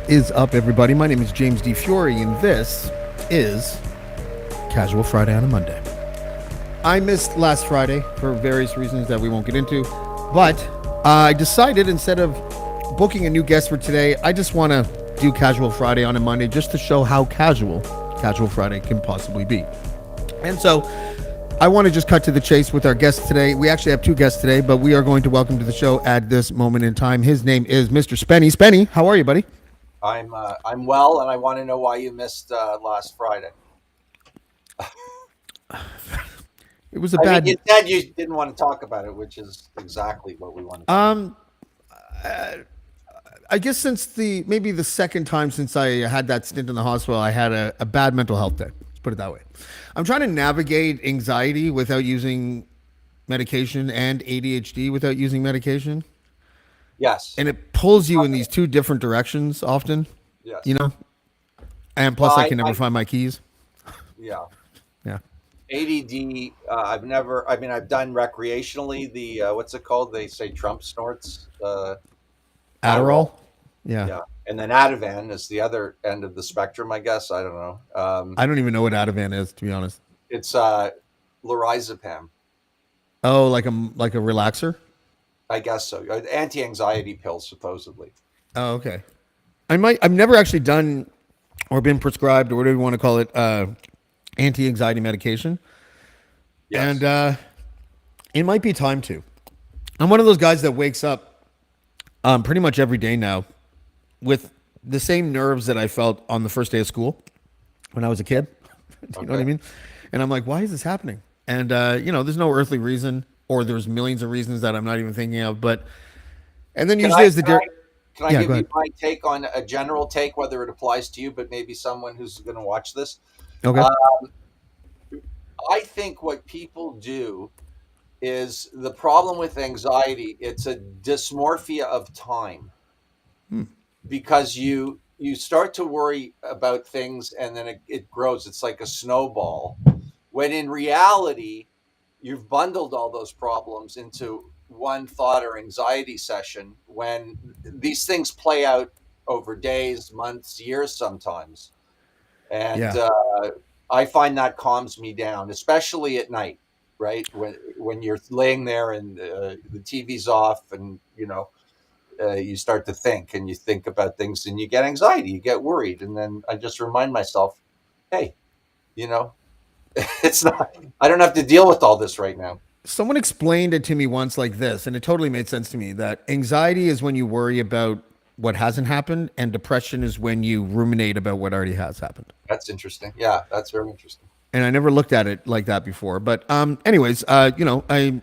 Is up, everybody? My name is James D. Fiore, and this is Casual Friday on a Monday. I missed last Friday for various reasons that we won't get into, but I decided instead of booking a new guest for today, I just want to do Casual Friday on a Monday just to show how Casual Friday can possibly be. And so I want to just cut to the chase with our guest today. We actually have two guests today, but we are going to welcome to the show at this moment in time. His name is Mr. Spenny. Spenny, how are you, buddy? I'm well, and I want to know why you missed last Friday. It was a I mean, bad. you said you didn't want to talk about it, which is exactly what we want to talk Um, I guess since maybe the second time since I had that stint in the hospital, I had a bad mental health day. Let's put it that way. I'm trying to navigate anxiety without using medication and ADHD without using medication, Yes, and it pulls you in these two different directions often. You yes. know, and Well, plus I can never find my keys. yeah, Yeah, ADD. I've never. I mean, I've done recreationally the what's it called? They say Trump snorts, Adderall. Adderall. Yeah, Yeah, and then Ativan is the other end of the spectrum. I guess I don't know. I don't even know what Ativan is, to be honest. It's lorazepam. Oh, like a relaxer. I guess so. Anti-anxiety pills, supposedly. Oh, okay. I've never actually done or been prescribed or whatever you want to call it, anti-anxiety medication, and Yes. it might be time to. I'm one of those guys that wakes up pretty much every day now with the same nerves that I felt on the first day of school when I was a kid. Do you know what I Okay. mean? And I'm like, why is this happening? And there's no earthly reason, or there's millions of reasons that I'm not even thinking of. But and then Can usually I as the can I can I yeah, give go you ahead. my take on a general take, whether it applies to you, but maybe someone who's going to watch this? Okay. Uh, I think what people do is the problem with anxiety. It's a dysmorphia of time because you start to worry about things and then it grows. It's like a snowball. When in reality, you've bundled all those problems into one thought or anxiety session when these things play out over days, months, years sometimes. And Yeah. I find that calms me down, especially at night, right? When you're laying there and the TV's off and, you start to think and you think about things and you get anxiety, you get worried. And then I just remind myself, hey, you know, it's not, I don't have to deal with all this right now. Someone explained it to me once like this, and it totally made sense to me that anxiety is when you worry about what hasn't happened, and depression is when you ruminate about what already has happened. That's interesting. Yeah, that's very interesting. And I never looked at it like that before. But anyways, I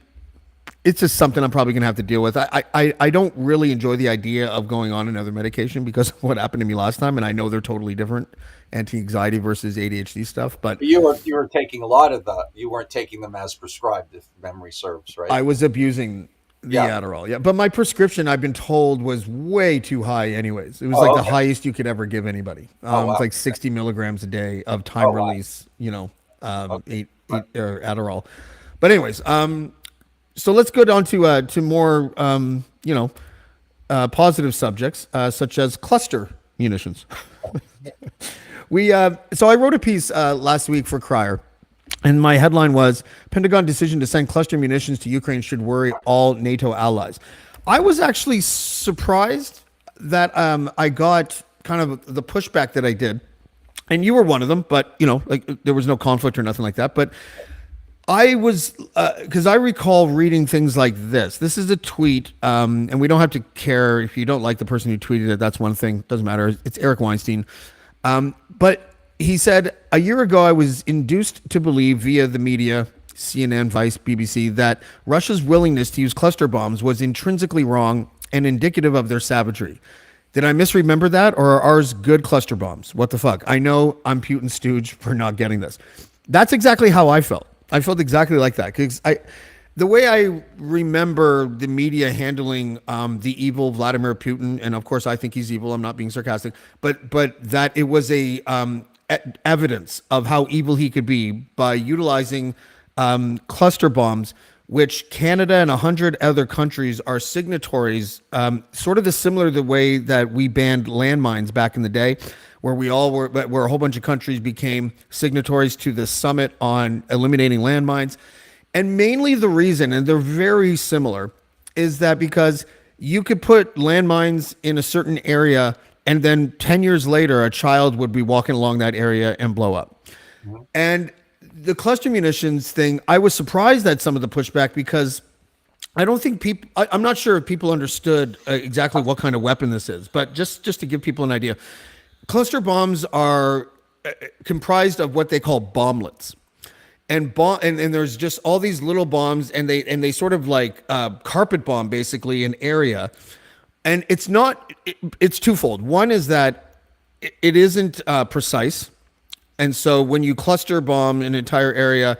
it's just something I'm probably gonna have to deal with. I don't really enjoy the idea of going on another medication because of what happened to me last time, and I know they're totally different, anti-anxiety versus ADHD stuff. But But you were taking a lot of you weren't taking them as prescribed, if memory serves, right? I was abusing the Yeah. Adderall. Yeah, but my prescription, I've been told, was way too high. Anyways, it was like Oh, the okay. highest you could ever give anybody. Oh, It's wow. like 60 milligrams a day of Oh, time wow. release. Okay. Eight or Adderall. But anyways, so let's go down to more positive subjects such as cluster munitions. So I wrote a piece last week for Crier, and my headline was Pentagon decision to send cluster munitions to Ukraine should worry all NATO allies. I was actually surprised that I got kind of the pushback that I did, and you were one of them. But like there was no conflict or nothing like that. But I was because I recall reading things like this. This is a tweet, and we don't have to care if you don't like the person who tweeted it. That's one thing; doesn't matter. It's Eric Weinstein, but he said a year ago I was induced to believe via the media, CNN, Vice, BBC, that Russia's willingness to use cluster bombs was intrinsically wrong and indicative of their savagery. Did I misremember that, or are ours good cluster bombs? What the fuck? I know I'm Putin's stooge for not getting this. That's exactly how I felt. I felt exactly like that because the way I remember the media handling the evil Vladimir Putin, and of course I think he's evil. I'm not being sarcastic, but that it was a evidence of how evil he could be by utilizing cluster bombs which Canada and 100 other countries are signatories, sort of the similar to the way that we banned landmines back in the day, where we all were, where a whole bunch of countries became signatories to the summit on eliminating landmines. And mainly the reason, and they're very similar, is that because you could put landmines in a certain area, and then 10 years later, a child would be walking along that area and blow up. Mhm. And the cluster munitions thing, I was surprised at some of the pushback because I don't think people, I'm not sure if people understood exactly what kind of weapon this is, but just to give people an idea, cluster bombs are comprised of what they call bomblets. And there's just all these little bombs, and they sort of like carpet bomb basically an area, and it's not it's twofold. One is that it isn't precise, and so when you cluster bomb an entire area,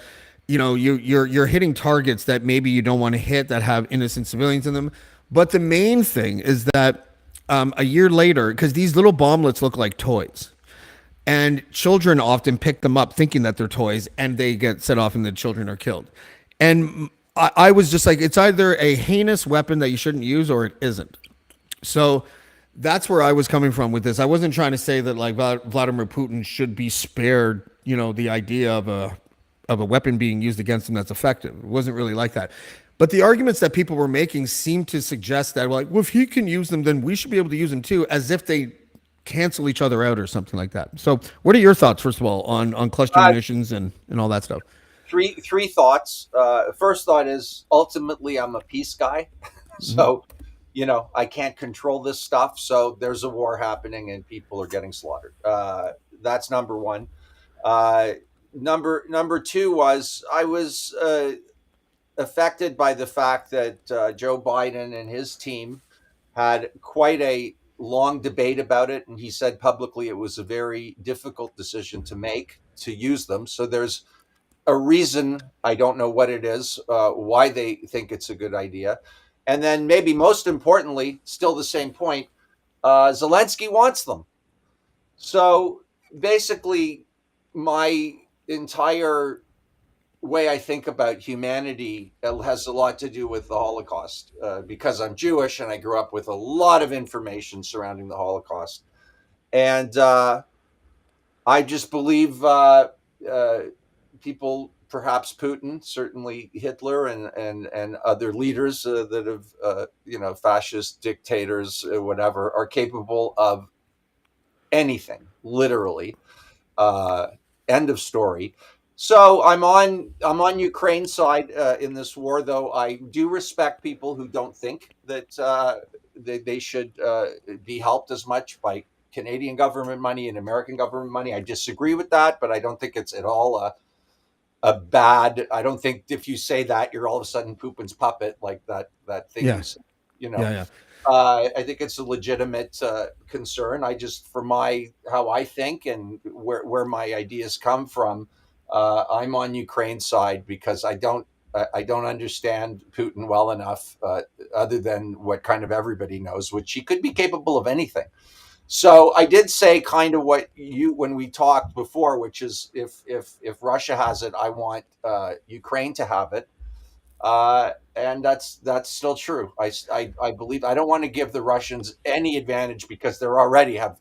you're hitting targets that maybe you don't want to hit that have innocent civilians in them. But the main thing is that a year later, because these little bomblets look like toys, and children often pick them up thinking that they're toys, and they get set off and the children are killed. And I was just like, it's either a heinous weapon that you shouldn't use or it isn't. So that's where I was coming from with this. I wasn't trying to say that like Vladimir Putin should be spared, the idea of a weapon being used against him that's effective. It wasn't really like that. But the arguments that people were making seemed to suggest that, like, well, if he can use them, then we should be able to use them too, as if they cancel each other out or something like that. So, what are your thoughts, first of all, on cluster Uh, munitions and all that stuff? three thoughts. First thought is ultimately I'm a peace guy, Mm-hmm. so I can't control this stuff. So there's a war happening and people are getting slaughtered. That's number one. Uh, number two was I was affected by the fact that Joe Biden and his team had quite a long debate about it, and he said publicly it was a very difficult decision to make to use them. So there's a reason, I don't know what it is, why they think it's a good idea. And then maybe most importantly, still the same point, Zelensky wants them. So basically, my entire way I think about humanity has a lot to do with the Holocaust because I'm Jewish and I grew up with a lot of information surrounding the Holocaust. And I just believe uh, people, perhaps Putin, certainly Hitler, and other leaders that have, fascist dictators, whatever, are capable of anything, literally. Uh, End of story. So I'm on Ukraine's side in this war, though I do respect people who don't think that they should be helped as much by Canadian government money and American government money. I disagree with that, but I don't think it's at all a bad. I don't think if you say that you're all of a sudden Putin's puppet, like that thing Yeah, you said. You know, yeah, yeah. I think it's a legitimate concern. I just, for my how I think and where my ideas come from, I'm on Ukraine's side because I don't understand Putin well enough, other than what kind of everybody knows, which he could be capable of anything. So I did say kind of what you when we talked before, which is if Russia has it, I want Ukraine to have it, and that's still true. I believe I don't want to give the Russians any advantage because they already have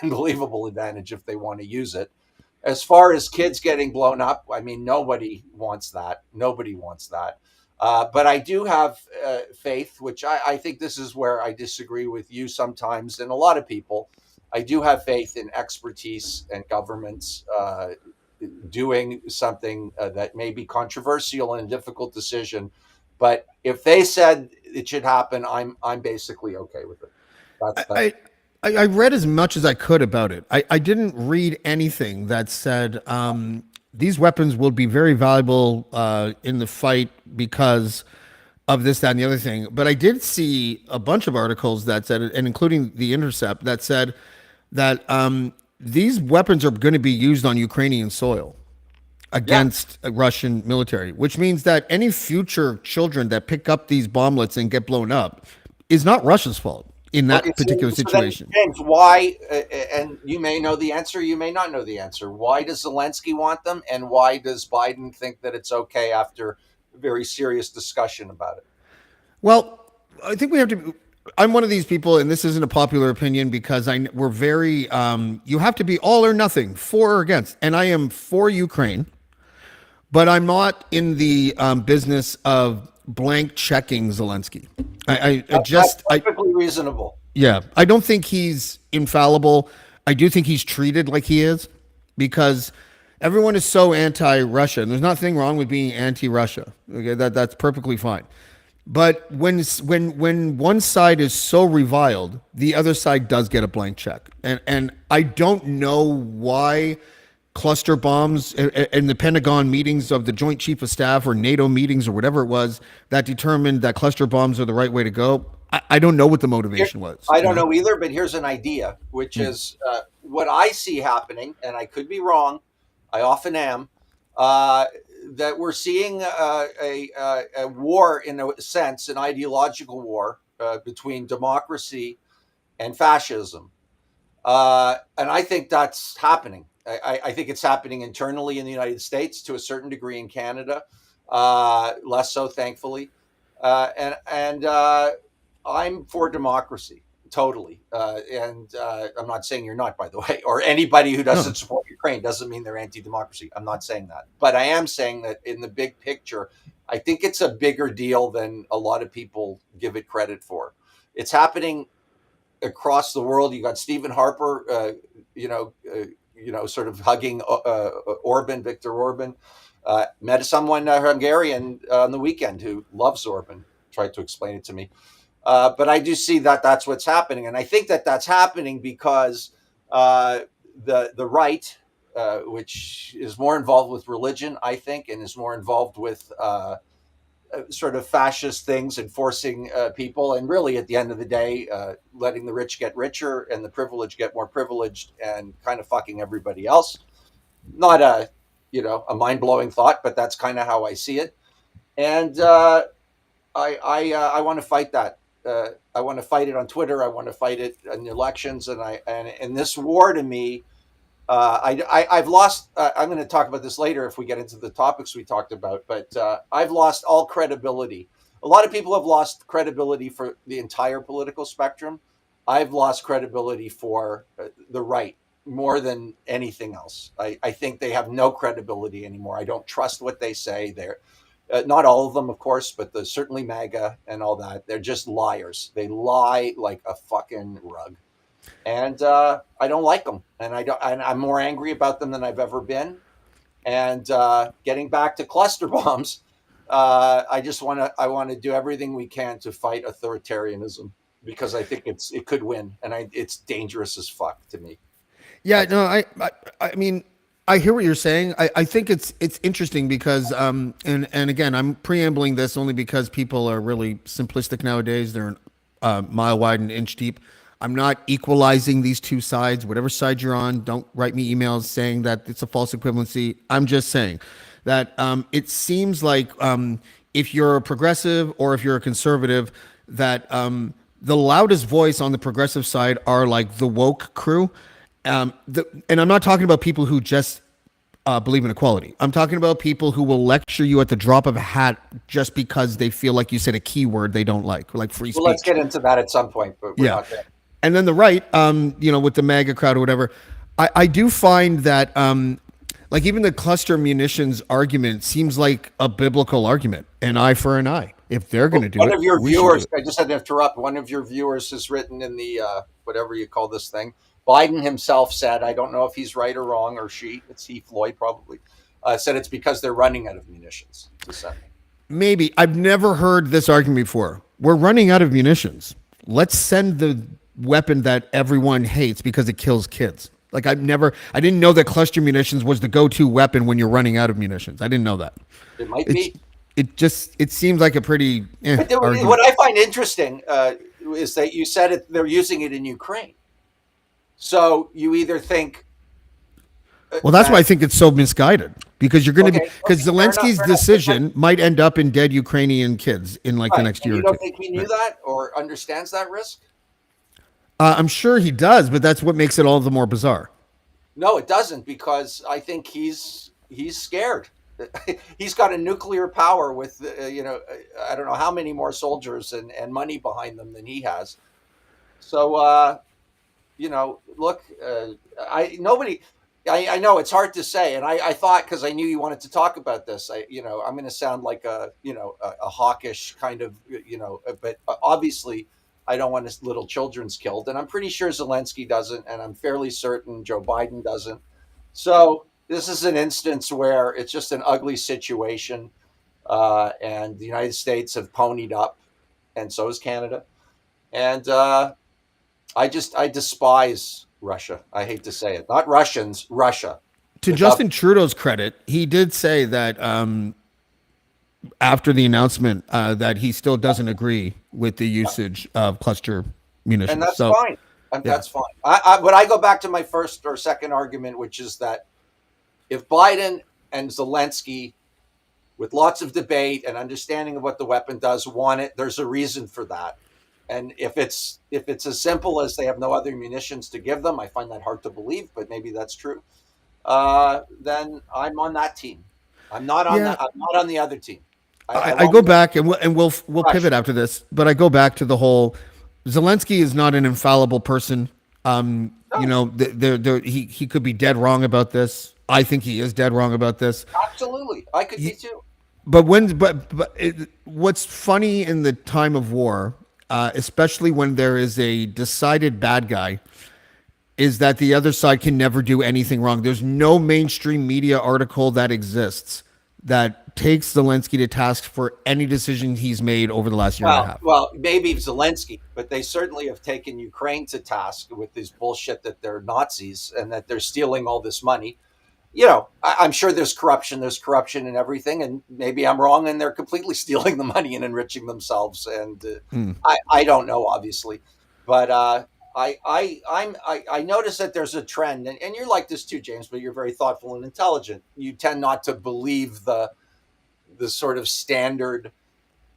unbelievable advantage if they want to use it. As far as kids getting blown up, I mean, nobody wants that. Nobody wants that. But I do have faith, which I think this is where I disagree with you sometimes and a lot of people. I do have faith in expertise and governments doing something that may be controversial and a difficult decision. But if they said it should happen, I'm basically okay with it. That's I, I read as much as I could about it. I didn't read anything that said these weapons will be very valuable in the fight because of this, that, and the other thing. But I did see a bunch of articles that said, and including the Intercept, that said that these weapons are going to be used on Ukrainian soil yeah. against a Russian military, which means that any future children that pick up these bomblets and get blown up is not Russia's fault in Okay, that particular so then, situation. James, why? And you may know the answer, you may not know the answer. Why does Zelensky want them, and why does Biden think that it's okay after very serious discussion about it. Well, I think we have to. I'm one of these people, and this isn't a popular opinion because we're very. You have to be all or nothing, for or against, and I am for Ukraine, but I'm not in the business of blank checking Zelensky. That's perfectly reasonable. Yeah, I don't think he's infallible. I do think he's treated like he is because everyone is so anti-Russia, and there's nothing wrong with being anti-Russia. Okay, that's perfectly fine. But when one side is so reviled, the other side does get a blank check, and I don't know why cluster bombs in the Pentagon meetings of the Joint Chief of Staff or NATO meetings or whatever it was that determined that cluster bombs are the right way to go. I don't know what the motivation was. I don't know either, but here's an idea, which is what I see happening, and I could be wrong. I often am. That we're seeing a war, in a sense, an ideological war between democracy and fascism. And I think that's happening. I think it's happening internally in the United States, to a certain degree in Canada, less so, thankfully. And I'm for democracy, totally. And I'm not saying you're not, by the way, or anybody who doesn't support Ukraine doesn't mean they're anti-democracy. I'm not saying that. But I am saying that in the big picture, I think it's a bigger deal than a lot of people give it credit for. It's happening across the world. You got Stephen Harper, sort of hugging Viktor Orban. Met someone Hungarian on the weekend who loves Orban. Tried to explain it to me, but I do see that that's what's happening, and I think that that's happening because the right, which is more involved with religion, I think, and is more involved with sort of fascist things and forcing people, and really at the end of the day, letting the rich get richer and the privileged get more privileged, and kind of fucking everybody else. Not a mind-blowing thought, but that's kind of how I see it. And I want to fight that. I want to fight it on Twitter. I want to fight it in the elections, and this war, to me, I've lost. I'm going to talk about this later if we get into the topics we talked about. But I've lost all credibility. A lot of people have lost credibility for the entire political spectrum. I've lost credibility for the right more than anything else. I think they have no credibility anymore. I don't trust what they say. They're not all of them, of course, but certainly MAGA and all that. They're just liars. They lie like a fucking rug. And I don't like them, and I'm more angry about them than I've ever been. And getting back to cluster bombs, I want to do everything we can to fight authoritarianism, because I think it could win, and it's dangerous as fuck to me. Yeah, no, I mean, I hear what you're saying. I think it's interesting because and again, I'm preambling this only because people are really simplistic nowadays. They're a mile wide and inch deep. I'm not equalizing these two sides. Whatever side you're on, don't write me emails saying that it's a false equivalency. I'm just saying that it seems like if you're a progressive or if you're a conservative, that the loudest voice on the progressive side are like the woke crew. And I'm not talking about people who just believe in equality. I'm talking about people who will lecture you at the drop of a hat just because they feel like you said a keyword they don't like free speech. Well, let's get into that at some point, but we're not there. And then the right, with the MAGA crowd or whatever, I do find that, like even the cluster munitions argument seems like a biblical argument, an eye for an eye. If they're going to do it, one of your viewers, I just had to interrupt. One of your viewers has written in the whatever you call this thing. Biden himself said, I don't know if he's right or wrong, or she, it's he, Floyd probably, said it's because they're running out of munitions to send them. Maybe. I've never heard this argument before. We're running out of munitions. Let's send the weapon that everyone hates because it kills kids. Like I didn't know that cluster munitions was the go-to weapon when you're running out of munitions. I didn't know that. It might be. It seems like a pretty what I find interesting is that you said they're using it in Ukraine. So you either think... Well, that's why I think it's so misguided, because you're going to be, because Zelensky's decision might end up in dead Ukrainian kids in the next year. You don't think he knew that or understands that risk? I'm sure he does, but that's what makes it all the more bizarre. No, it doesn't, because I think he's scared. he's got a nuclear power with I don't know how many more soldiers and money behind them than he has. So look, I nobody. I know it's hard to say, and I thought because I knew you wanted to talk about this, I'm going to sound like a hawkish kind of but obviously I don't want little children's killed, and I'm pretty sure Zelensky doesn't, and I'm fairly certain Joe Biden doesn't. So this is an instance where it's just an ugly situation, and the United States have ponied up, and so has Canada, and I despise Russia. I hate to say it. Not Russians, Russia. To Without Justin Trudeau's credit, he did say that after the announcement that he still doesn't agree with the usage of cluster and munitions. that's So, fine. And yeah, that's fine. But I go back to my first or second argument, which is that if Biden and Zelensky, with lots of debate and understanding of what the weapon does, want it, there's a reason for that. And if it's as simple as they have no other munitions to give them, I find that hard to believe, but maybe that's true. Then I'm on that team. I'm not on yeah. that. I'm not on the other team. I I go won't. back and we'll pivot after this, but I go back to the whole Zelensky is not an infallible person. No, He could be dead wrong about this. I think he is dead wrong about this. absolutely. I could be too. But what's funny in the time of war, especially when there is a decided bad guy, is that the other side can never do anything wrong. There's no mainstream media article that exists that takes Zelensky to task for any decision he's made over the last year and a half. Well, maybe Zelensky, but they certainly have taken Ukraine to task with this bullshit that they're Nazis and that they're stealing all this money. I'm sure there's corruption. There's corruption in everything, and maybe I'm wrong, and they're completely stealing the money and enriching themselves. And I don't know, obviously, but I notice that there's a trend, and you're like this too, James. But you're very thoughtful and intelligent. You tend not to believe the sort of standard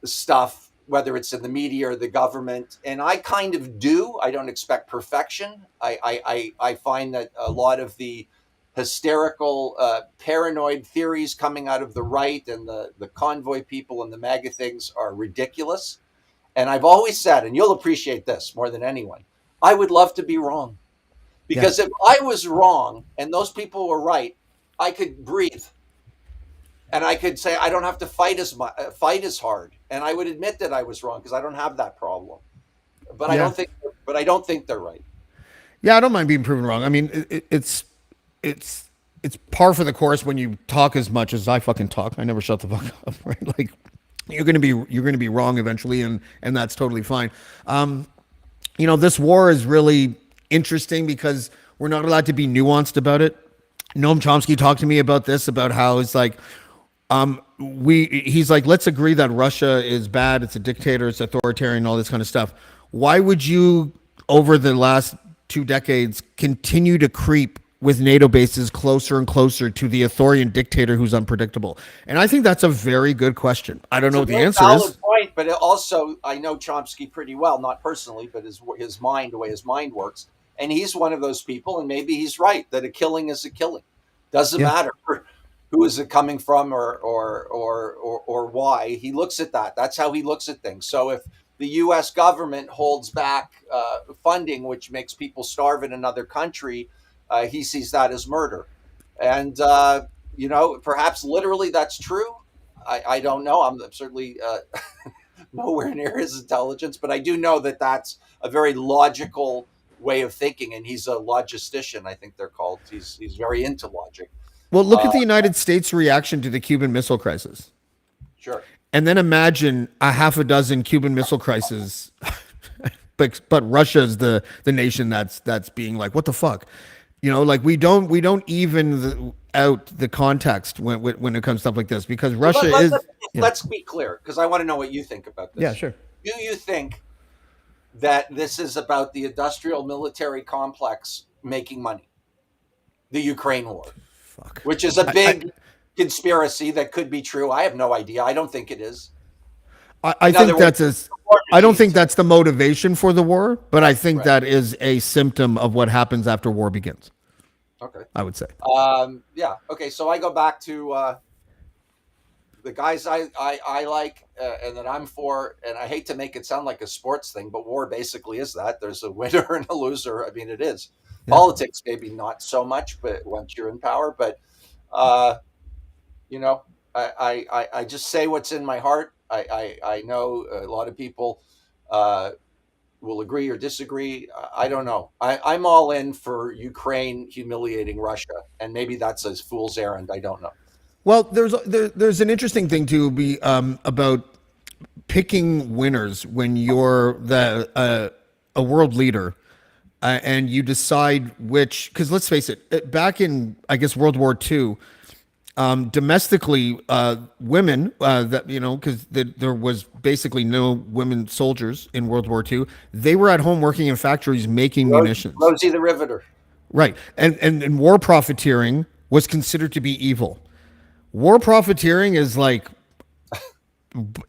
stuff, whether it's in the media or the government. And I kind of do. I don't expect perfection. I find that a lot of the hysterical, paranoid theories coming out of the right and the convoy people and the MAGA things are ridiculous. And I've always said, and you'll appreciate this more than anyone, I would love to be wrong. Yeah, Because if I was wrong and those people were right, I could breathe. And I could say I don't have to fight as hard, and I would admit that I was wrong because I don't have that problem. But I yeah, don't think, but I don't think they're right. yeah. I don't mind being proven wrong. I mean, it's par for the course when you talk as much as I fucking talk. I never shut the fuck up, right? Like you're gonna be wrong eventually, and that's totally fine. This war is really interesting because we're not allowed to be nuanced about it. Noam Chomsky talked to me about this, about how it's like, he's like, let's agree that Russia is bad, it's a dictator, it's authoritarian, all this kind of stuff. Why would you, over the last 2 decades, continue to creep with NATO bases closer and closer to the authoritarian dictator who's unpredictable? And I think that's a very good question. I don't know what the answer is. Point, but also I know Chomsky pretty well, not personally, but his mind, the way his mind works, and he's one of those people, and maybe he's right that a killing is a killing. Doesn't Yeah, matter who is it coming from or why. He looks at that. That's how he looks at things. So if the U.S. government holds back funding, which makes people starve in another country, he sees that as murder. And perhaps literally that's true. I don't know. I'm certainly nowhere near his intelligence, but I do know that that's a very logical way of thinking, and he's a logistician. I think they're called. He's very into logic. well, look at Uh, the United States reaction to the Cuban Missile Crisis, sure. and then imagine a half a dozen Cuban Missile Crises. But Russia's the nation that's being like, what the fuck? Like we don't even out the context when it comes to stuff like this, because Russia Let, is. let, Yeah, let's be clear, because I want to know what you think about yeah, this. sure. Do you think that this is about the industrial military complex making money, the Ukraine war, Fuck. which is a I, big conspiracy that could be true? I have no idea. I don't think it is. I In other think words, that's a. war I don't think machines. that's the motivation for the war, but I think Right. that is a symptom of what happens after war begins. Okay. I would say. Yeah. Okay. So I go back to the guys I like and that I'm for, and I hate to make it sound like a sports thing, but war basically is that. There's a winner and a loser. I mean, it is. Yeah. Politics, maybe not so much, but once you're in power, but uh, you know, I just say what's in my heart. I know a lot of people uh, will agree or disagree. I don't know. I'm all in for Ukraine humiliating Russia, and maybe that's a fool's errand. I don't know. Well, there's an interesting thing to be about picking winners when you're the a world leader, and you decide which. Because let's face it, back in I guess World War II, domestically, women that because there was basically no women soldiers in World War II. They were at home working in factories making munitions. Rosie the Riveter. Right, and war profiteering was considered to be evil. War profiteering is like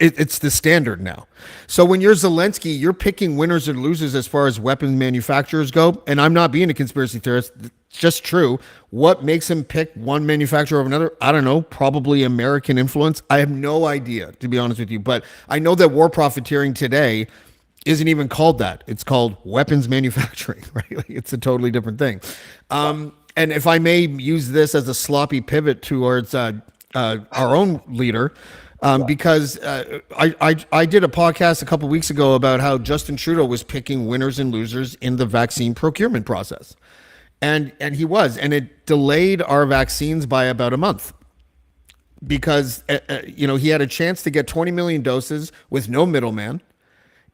it's the standard now. So when you're Zelensky, you're picking winners and losers as far as weapons manufacturers go. And I'm not being a conspiracy theorist. It's just true. What makes him pick one manufacturer over another? I don't know. Probably American influence. I have no idea, to be honest with you. But I know that war profiteering today isn't even called that. It's called weapons manufacturing, right? Like, it's a totally different thing. And if I may use this as a sloppy pivot towards our own leader, because I did a podcast a couple weeks ago about how Justin Trudeau was picking winners and losers in the vaccine procurement process, and he was, and it delayed our vaccines by about a month because he had a chance to get 20 million doses with no middleman,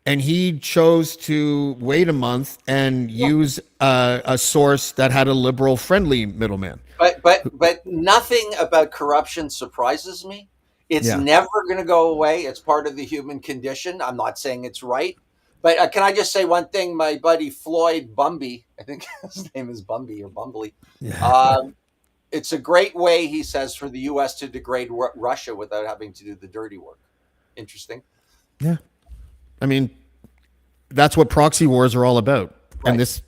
and he chose to wait a month and use a source that had a liberal friendly middleman. But nothing about corruption surprises me. It's never going to go away. It's part of the human condition. I'm not saying it's right, but can I just say one thing? My buddy Floyd Bumby, I think his name is Bumby or Bumbly. It's a great way, he says, for the U.S. to degrade Russia without having to do the dirty work. Interesting. Yeah, I mean, that's what proxy wars are all about. Right. And this,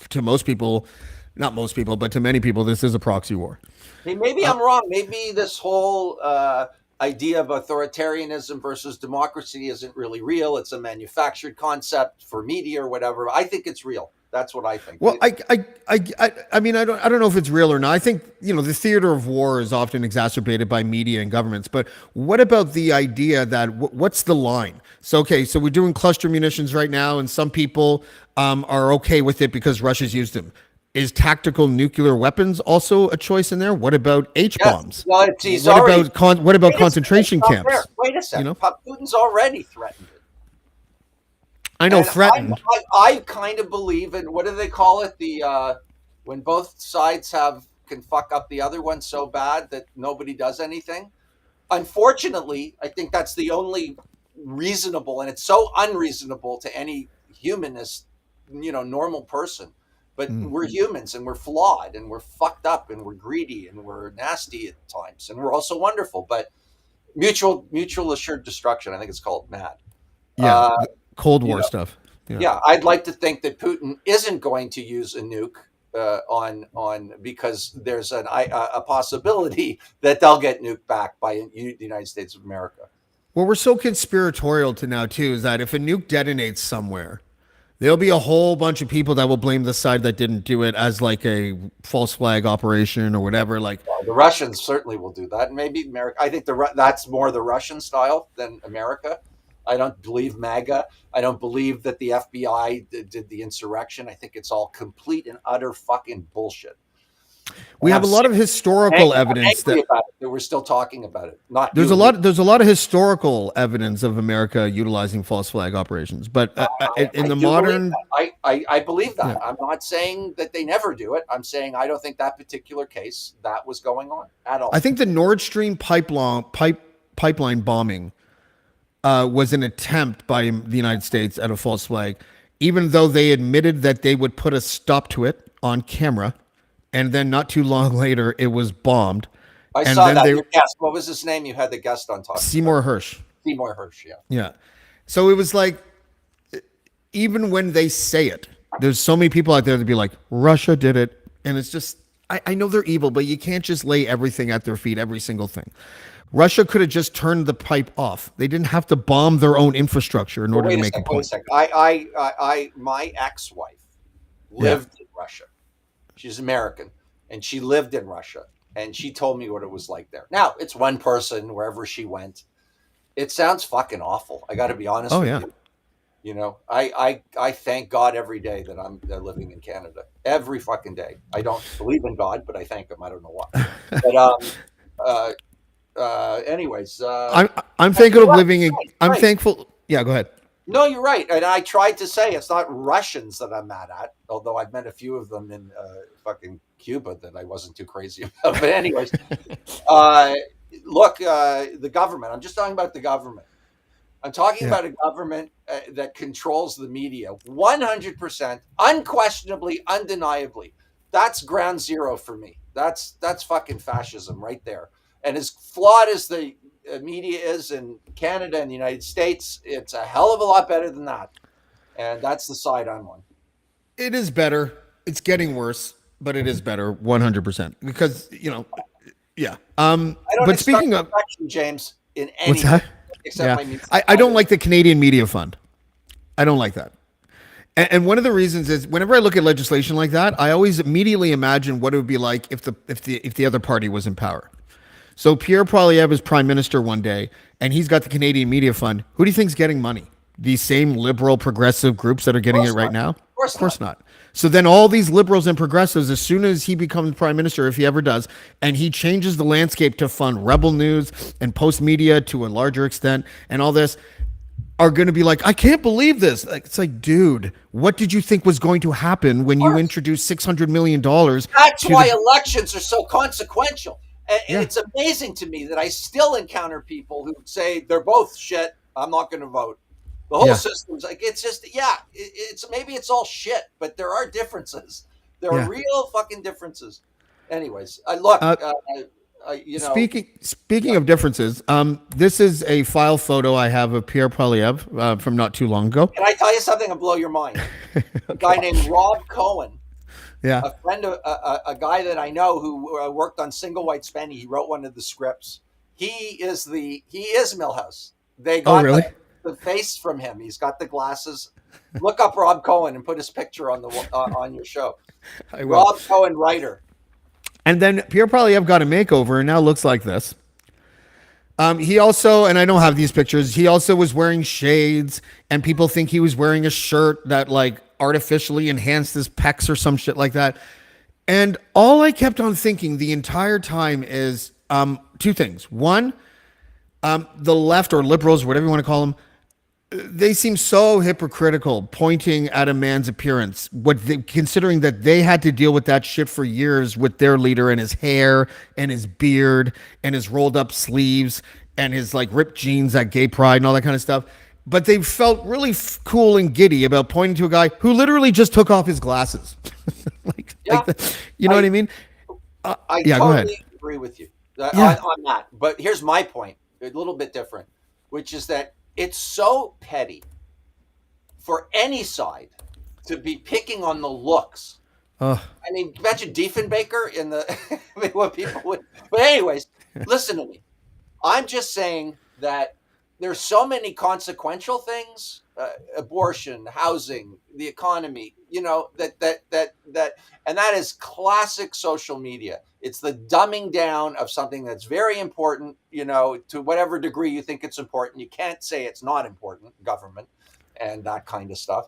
to most people, not most people, but to many people, this is a proxy war. Hey, maybe I'm wrong. Maybe this whole idea of authoritarianism versus democracy isn't really real. It's a manufactured concept for media or whatever. I think it's real. That's what I think. Well, I mean, I don't know if it's real or not. I think, the theater of war is often exacerbated by media and governments. But what about the idea that what's the line? So, okay, so we're doing cluster munitions right now, and some people are okay with it because Russia's used them. Is tactical nuclear weapons also a choice in there? What about H-bombs? Yes. Well, what about concentration camps? There. Wait a second. Putin's already threatened it. I know, threatened. I kind of believe in, what do they call it? When both sides can fuck up the other one so bad that nobody does anything. Unfortunately, I think that's the only reasonable, and it's so unreasonable to any humanist, normal person. But we're humans, and we're flawed, and we're fucked up, and we're greedy, and we're nasty at times, and we're also wonderful. But mutual assured destruction, I think it's called MAD. Yeah, Cold War stuff. Yeah, I'd like to think that Putin isn't going to use a nuke on because there's a possibility that they'll get nuked back by the United States of America. Well, we're so conspiratorial to now too, is that if a nuke detonates somewhere, there'll be a whole bunch of people that will blame the side that didn't do it as like a false flag operation or whatever. Like the Russians certainly will do that, and maybe America. I think that's more the Russian style than America. I don't believe MAGA. I don't believe that the FBI did the insurrection. I think it's all complete and utter fucking bullshit. We have a lot of historical evidence that we're still talking about it. There's a lot of historical evidence of America utilizing false flag operations, but in the modern, I believe that. Yeah. I'm not saying that they never do it. I'm saying I don't think that particular case that was going on at all. I think the Nord Stream pipeline bombing was an attempt by the United States at a false flag, even though they admitted that they would put a stop to it on camera. And then not too long later, it was bombed. I saw that. Your guest, what was his name? You had the guest on talking. Seymour Hersh. Seymour Hersh, yeah. Yeah. So it was like, even when they say it, there's so many people out there that be like, Russia did it. And it's just, I know they're evil, but you can't just lay everything at their feet, every single thing. Russia could have just turned the pipe off. They didn't have to bomb their own infrastructure in Well, order to wait a make a sec. Wait a point. sec. My ex-wife Yeah. lived in Russia. She's American, and she lived in Russia, and she told me what it was like there. Now, it's one person wherever she went. It sounds fucking awful. I got to be honest Oh with yeah. you. I thank God every day that I'm living in Canada. Every fucking day. I don't believe in God, but I thank him. I don't know why. But uh, anyways, I'm I'm you're thankful of right. living in. Right. I'm Right. thankful. Yeah. Go ahead. No, you're right. And I tried to say it's not Russians that I'm mad at, although I've met a few of them in fucking Cuba that I wasn't too crazy about. But anyways, uh, look, the government. I'm just talking about the government. I'm talking Yeah. about a government that controls the media 100%, unquestionably, undeniably. That's ground zero for me. That's fucking fascism right there. And as flawed as the media is in Canada and the United States, it's a hell of a lot better than that. And that's the side I'm on. It is better. It's getting worse, but it is better 100% because, yeah. I don't But expect speaking of perfection, James, in what's anything that? except Yeah. my music. I don't like the Canadian Media Fund. I don't like that. And one of the reasons is whenever I look at legislation like that, I always immediately imagine what it would be like if the other party was in power. So Pierre Poilievre is prime minister one day, and he's got the Canadian Media Fund. Who do you think's getting money? These same liberal progressive groups that are Of getting it course right not. now? Of course Of not. course not. So then all these liberals and progressives, as soon as he becomes prime minister, if he ever does, and he changes the landscape to fund rebel news and post media to a larger extent and all this, are going to be like, I can't believe this. Like, it's like, dude, what did you think was going to happen when Of you course. introduced $600 million That's to why the. elections are so consequential. And Yeah, it's amazing to me that I still encounter people who say they're both shit. I'm not going to vote. The whole yeah, system's like, it's just, yeah, it's maybe it's all shit, but there are differences. There are yeah. real fucking differences. Anyways, I look, Uh, you know, speaking yeah. of differences, this is a file photo I have of Pierre Poilievre from not too long ago. Can I tell you something that'll blow your mind? A guy Okay. named Rob Cohen, Yeah. a friend of a guy that I know who worked on Single White Spenny. He wrote one of the scripts. He is Millhouse. They Oh, got really? the face from him. He's got the glasses. Look up Rob Cohen and put his picture on the on your show. I will. Rob Cohen, writer. And then Pierre Poilievre got a makeover and now looks like this. He also, and I don't have these pictures, he also was wearing shades, and people think he was wearing a shirt that like artificially enhanced his pecs or some shit like that. And all I kept on thinking the entire time is two things. One, the left or liberals, whatever you want to call them, they seem so hypocritical pointing at a man's appearance considering that they had to deal with that shit for years with their leader and his hair and his beard and his rolled up sleeves and his like ripped jeans at gay pride and all that kind of stuff, but they felt really cool and giddy about pointing to a guy who literally just took off his glasses. Yeah, You know what I I mean? I Yeah, go ahead. totally agree with you Yeah. on that. But here's my point, a little bit different, which is that it's so petty for any side to be picking on the looks. uh, I mean, imagine Diefenbaker in the I mean, what people would. But anyways, listen to me. I'm just saying that there's so many consequential things: abortion, housing, the economy. And that is classic social media. It's the dumbing down of something that's very important. To whatever degree you think it's important, you can't say it's not important. Government and that kind of stuff.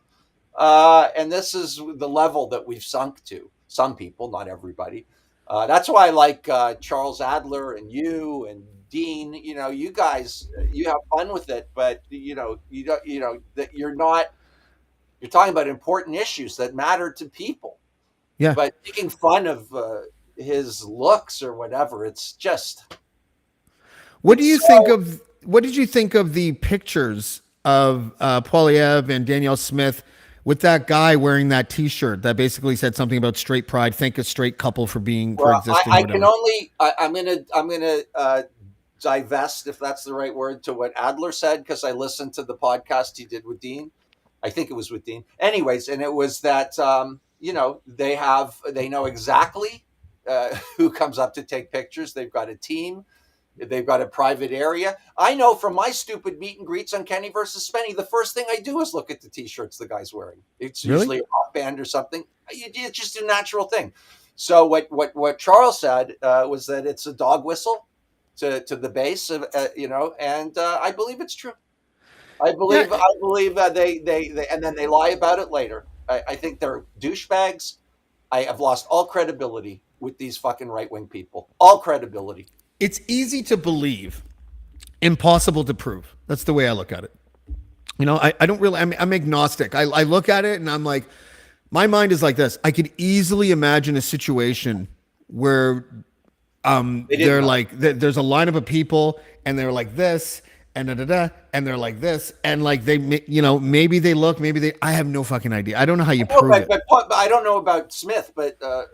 And this is the level that we've sunk to. Some people, not everybody. That's why I like Charles Adler and you and Dean. You guys, you have fun with it, but you don't. That you're not. You're talking about important issues that matter to people, yeah. but making fun of his looks or whatever. It's just. What do It's you think so. of? What did you think of the pictures of Poilievre and Danielle Smith with that guy wearing that T-shirt that basically said something about straight pride? Thank a straight couple for Well, existing or I can whatever. only. I'm gonna divest, if that's the right word, to what Adler said because I listened to the podcast he did with Dean. I think it was with Dean. Anyways, and it was that they know exactly who comes up to take pictures. They've got a team. They've got a private area. I know from my stupid meet and greets on Kenny versus Spenny, the first thing I do is look at the T-shirts the guy's wearing. It's Really? usually a rock band or something. It's just a natural thing. So what Charles said was that it's a dog whistle to the base of and I believe it's true. I believe Yeah. they and then they lie about it later. I think they're douchebags. I have lost all credibility with these fucking right-wing people. All credibility. It's easy to believe, impossible to prove. That's the way I look at it. I don't really, I'm agnostic. I look at it and I'm like, my mind is like this. I could easily imagine a situation where they're like, there's a lineup of people and they're like this and and they're like this and like maybe they look, I have no fucking idea. I don't know how you prove it. But I don't know about Smith, but I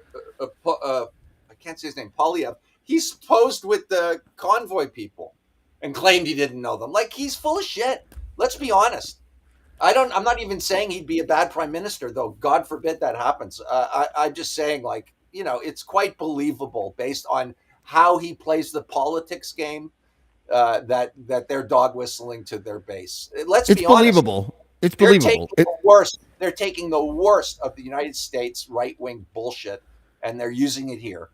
can't say his name, Polyev. He's posed with the convoy people and claimed he didn't know them. Like, he's full of shit. Let's be honest. I'm not even saying he'd be a bad prime minister, though. God forbid that happens. I'm just saying, like, it's quite believable based on how he plays the politics game that they're dog whistling to their base. Let's be honest. Believable. It's believable. They're taking the worst of the United States right-wing bullshit, and they're using it here.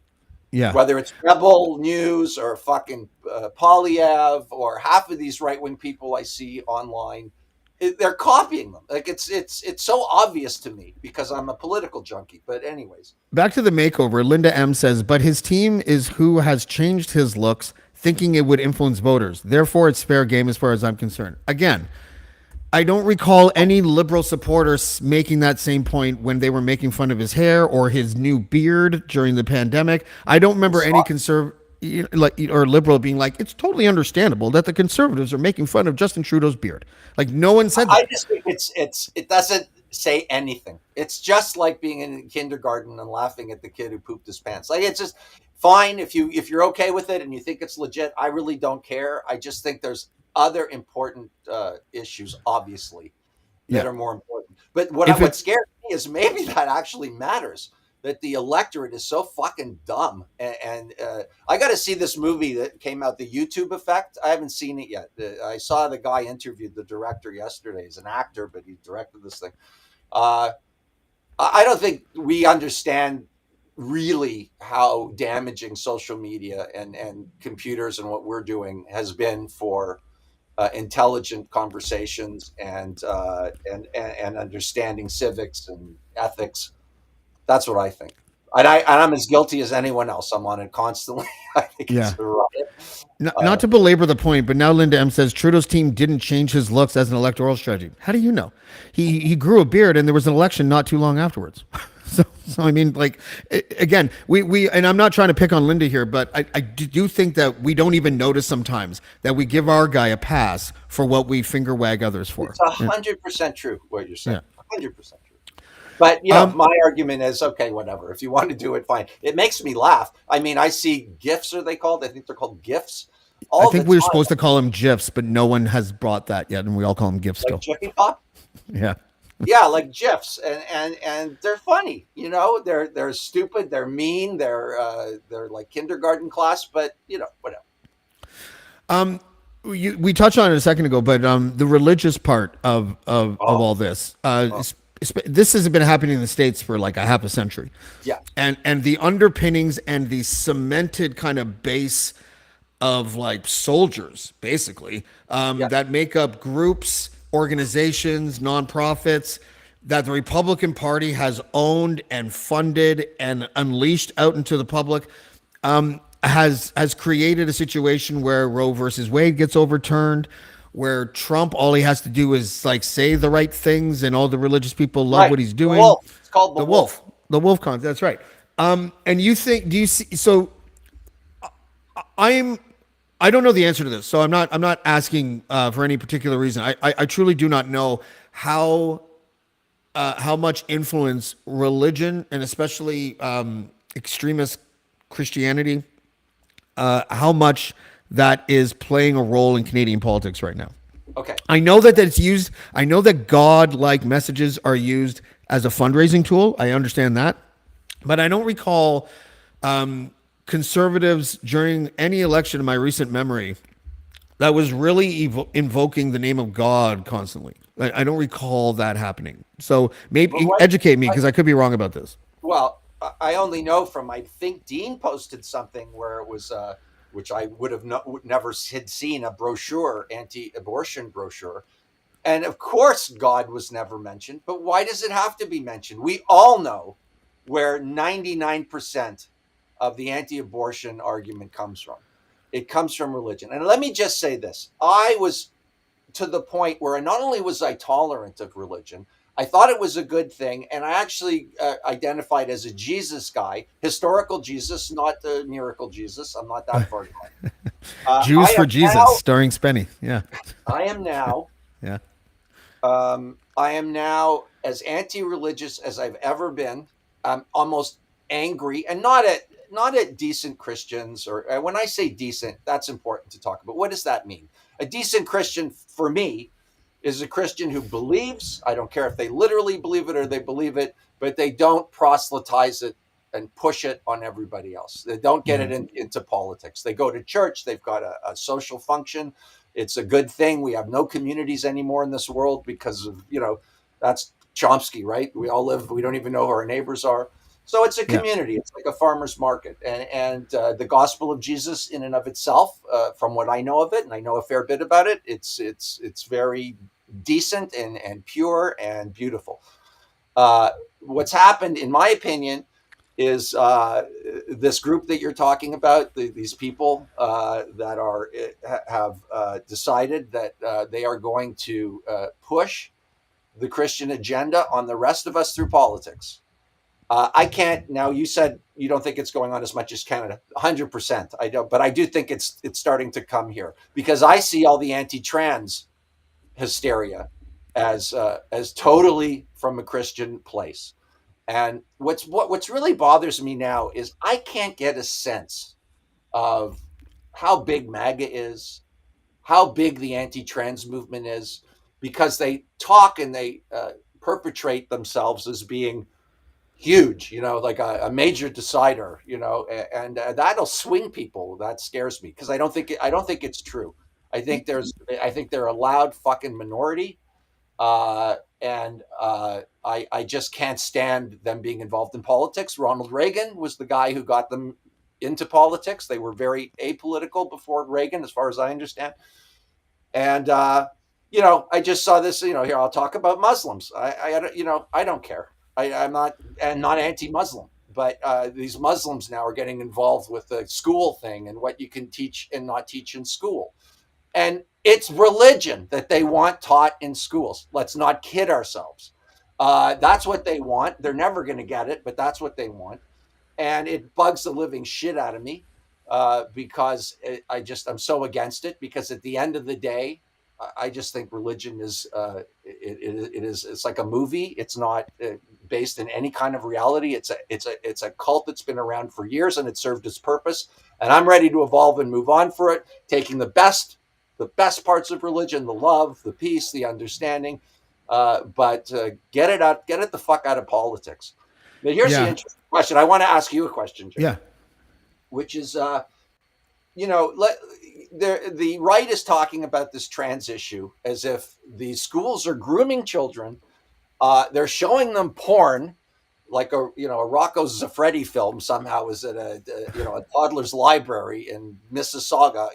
Yeah. Whether it's Rebel News or fucking Polyev or half of these right-wing people I see online, they're copying them. Like, it's so obvious to me because I'm a political junkie. But anyways, back to the makeover. Linda M says, but his team is who has changed his looks, thinking it would influence voters. Therefore, it's fair game as far as I'm concerned. Again, I don't recall any liberal supporters making that same point when they were making fun of his hair or his new beard during the pandemic. I don't remember any or liberal being like, it's totally understandable that the conservatives are making fun of Justin Trudeau's beard. Like, no one said that. I just think it doesn't say anything. It's just like being in kindergarten and laughing at the kid who pooped his pants. Like, it's just fine if you're okay with it and you think it's legit. I really don't care. I just think there's other important issues, obviously, that are more important. But what scares me is maybe that actually matters. That the electorate is so fucking dumb. And I got to see this movie that came out, The YouTube Effect. I haven't seen it yet. I saw the guy interviewed the director yesterday. He's an actor, but he directed this thing. I don't think we understand really how damaging social media and computers and what we're doing has been for intelligent conversations and understanding civics and ethics. That's what I think. And I'm as guilty as anyone else. I'm on it constantly. I think it's a riot. Not to belabor the point, but now Linda M says Trudeau's team didn't change his looks as an electoral strategy. How do you know? He grew a beard and there was an election not too long afterwards. So I mean, like, again, we and I'm not trying to pick on Linda here, but I do think that we don't even notice sometimes that we give our guy a pass for what we finger wag others for. It's 100% true what you're saying. 100% true. But my argument is, okay, whatever. If you want to do it, fine. It makes me laugh. I mean, I see GIFs, are they called? I think they're called GIFs. I think we were supposed to call them GIFs, but no one has brought that yet, and we all call them GIFs like still. Jiffy Pop? Yeah. Yeah, like GIFs, and they're funny. They're stupid. They're mean. They're like kindergarten class, but whatever. We touched on it a second ago, but the religious part of all this. This has been happening in the States for like a half a century. Yeah. And the underpinnings and the cemented kind of base of like soldiers, basically, that make up groups, organizations, nonprofits that the Republican Party has owned and funded and unleashed out into the public, has created a situation where Roe versus Wade gets overturned, where Trump, all he has to do is like say the right things and all the religious people love what he's doing. The wolf. It's called the wolf. The wolf concept. That's right. And do you see, so I don't know the answer to this, so I'm not asking for any particular reason. I truly do not know how much influence religion and especially extremist Christianity, how much that is playing a role in Canadian politics right now. Okay. I know that it's used. I know that God-like messages are used as a fundraising tool. I understand that, but I don't recall conservatives during any election in my recent memory that was really invoking the name of God constantly. I don't recall that happening. So But maybe what? educate me because I could be wrong about this. Well, I only know from, I think Dean posted something where it was, which I would have never had seen, a brochure, anti-abortion brochure. And of course, God was never mentioned. But why does it have to be mentioned? We all know where 99% of the anti-abortion argument comes from. It comes from religion. And let me just say this. I was to the point where not only was I tolerant of religion, I thought it was a good thing, and I actually identified as a Jesus guy, historical Jesus, not the miracle Jesus. I'm not that far gone. Jews I for am Jesus, now. starring Spenny. Yeah, I am now. yeah. I am now as anti-religious as I've ever been. I'm almost angry, and not at decent Christians. Or when I say decent, that's important to talk about. What does that mean? A decent Christian for me is a Christian who believes. I don't care if they literally believe it or they believe it, but they don't proselytize it and push it on everybody else. They don't get it into politics. They go to church. They've got a social function. It's a good thing. We have no communities anymore in this world because of, that's Chomsky, right? We all live, we don't even know who our neighbors are. So it's a Yeah. community. It's like a farmer's market. And the gospel of Jesus in and of itself, from what I know of it, and I know a fair bit about it, it's very decent and pure and beautiful. What's happened, in my opinion, is this group that you're talking about, these people that have decided that they are going to push the Christian agenda on the rest of us through politics. I can't. Now, you said you don't think it's going on as much as Canada. 100%. I don't, but I do think it's starting to come here because I see all the anti-trans hysteria as totally from a Christian place. And what's really bothers me now is I can't get a sense of how big MAGA is, how big the anti-trans movement is, because they talk and they perpetrate themselves as being huge, like a major decider, and that'll swing people. That scares me because I don't think it's true. I think they're a loud fucking minority, and I just can't stand them being involved in politics. Ronald Reagan was the guy who got them into politics. They were very apolitical before Reagan, as far as I understand. And I just saw this. Here I'll talk about Muslims. I don't care. I'm not anti-Muslim, but these Muslims now are getting involved with the school thing and what you can teach and not teach in school. And it's religion that they want taught in schools. Let's not kid ourselves. That's what they want. They're never going to get it, but that's what they want. And it bugs the living shit out of me because I'm so against it. Because at the end of the day, I just think religion is it's like a movie. It's not based in any kind of reality. It's a cult that's been around for years and it served its purpose. And I'm ready to evolve and move on for it, taking the best parts of religion, the love, the peace, the understanding, but get it the fuck out of politics. But here's the Yeah. interesting question. I want to ask you a question, Jim, Yeah. which is, the right is talking about this trans issue as if the schools are grooming children. They're showing them porn, like a Rocco Siffredi film somehow is at a toddler's library in Mississauga.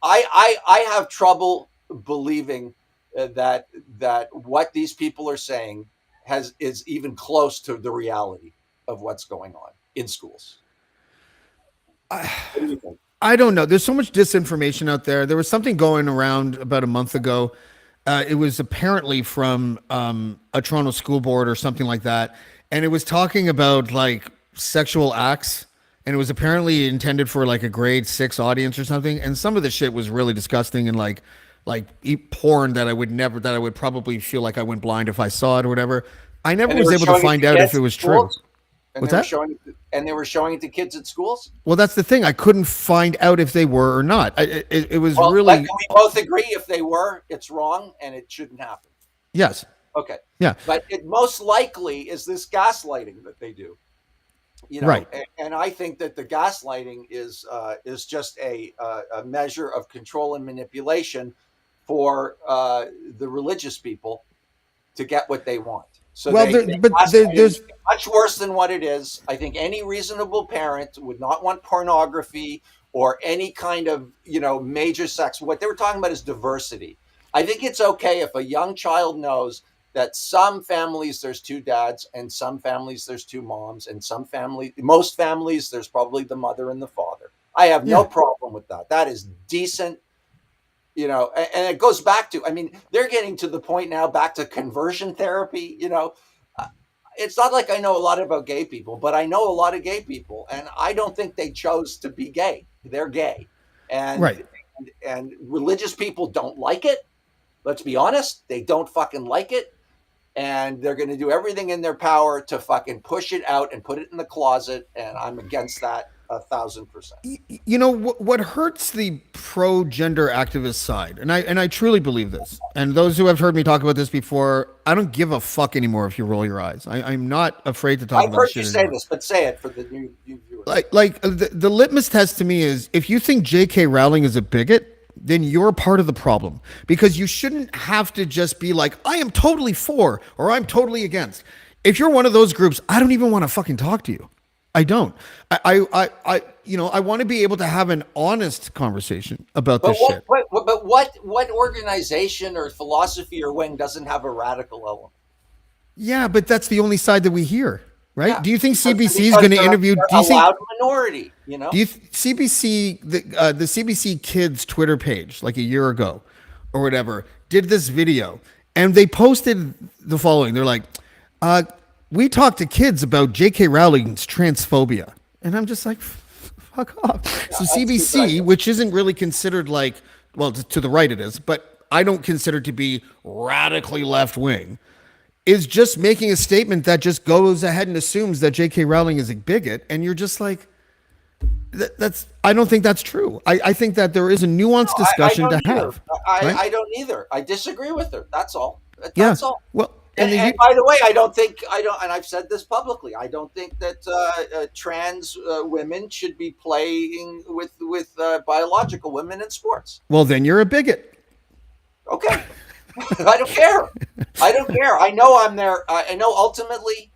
I have trouble believing that what these people are saying is even close to the reality of what's going on in schools. What do you think? I don't know. There's so much disinformation out there. There was something going around about a month ago. It was apparently from a Toronto school board or something like that, and it was talking about like sexual acts, and it was apparently intended for like a grade 6 audience or something. And some of the shit was really disgusting and like porn that I would probably feel like I went blind if I saw it or whatever. I never And they was were able to showing it find to out if kids it at was true. schools, and What's that? they were showing it to kids at schools. Well, that's the thing. I couldn't find out if they were or not. It was Well, really can we both agree if they were, it's wrong and it shouldn't happen? yes, Okay, yeah. but it most likely is this gaslighting that they do. Right. And I think that the gaslighting is just a measure of control and manipulation for the religious people to get what they want. So Well, they gaslight it, there's make it much worse than what it is. I think any reasonable parent would not want pornography or any kind of major sex. What they were talking about is diversity. I think it's okay if a young child knows that some families there's two dads, and some families there's two moms, and most families there's probably the mother and the father. I have no yeah. problem with that. That is decent, and it goes back to, I mean, they're getting to the point now, back to conversion therapy. It's not like I know a lot about gay people, but I know a lot of gay people, and I don't think they chose to be gay. They're gay, and Right. and religious people don't like it. Let's be honest, they don't fucking like it, and they're going to do everything in their power to fucking push it out and put it in the closet, and I'm against that 1,000%. What hurts the pro gender activist side, and I truly believe this, and those who have heard me talk about this before, I don't give a fuck anymore if you roll your eyes. I'm not afraid to talk I've about this heard you shit say anymore. this, but say it for the new viewers. The litmus test to me is, if you think J.K. Rowling is a bigot, then you're part of the problem, because you shouldn't have to just be like, I am totally for or I'm totally against. If you're one of those groups, I don't even want to fucking talk to you. I don't. I want to be able to have an honest conversation about But this shit. what organization or philosophy or wing doesn't have a radical element? Yeah, but that's the only side that we hear, right? Yeah, Do you think CBC is because going to interview? they're Do a you think loud minority. CBC, the CBC Kids Twitter page, like a year ago or whatever, did this video, and they posted the following. They're like, "We talked to kids about J.K. Rowling's transphobia," and I'm just like, "Fuck off." Yeah, So that's too CBC, good. which isn't really considered like, well, to the right it is, but I don't consider to be radically left wing, is just making a statement that just goes ahead and assumes that J.K. Rowling is a bigot, and you're just like, that's. I don't think that's true. I think that there is a nuanced I discussion don't to either. have, right? I don't either. I disagree with her. That's all. Yeah. That's all. Well, And, and the and by the way, I don't, and I've said this publicly. I don't think that trans women should be playing with biological women in sports. well, then you're a bigot. Okay, I don't care. I don't care. I know I'm there. I know ultimately,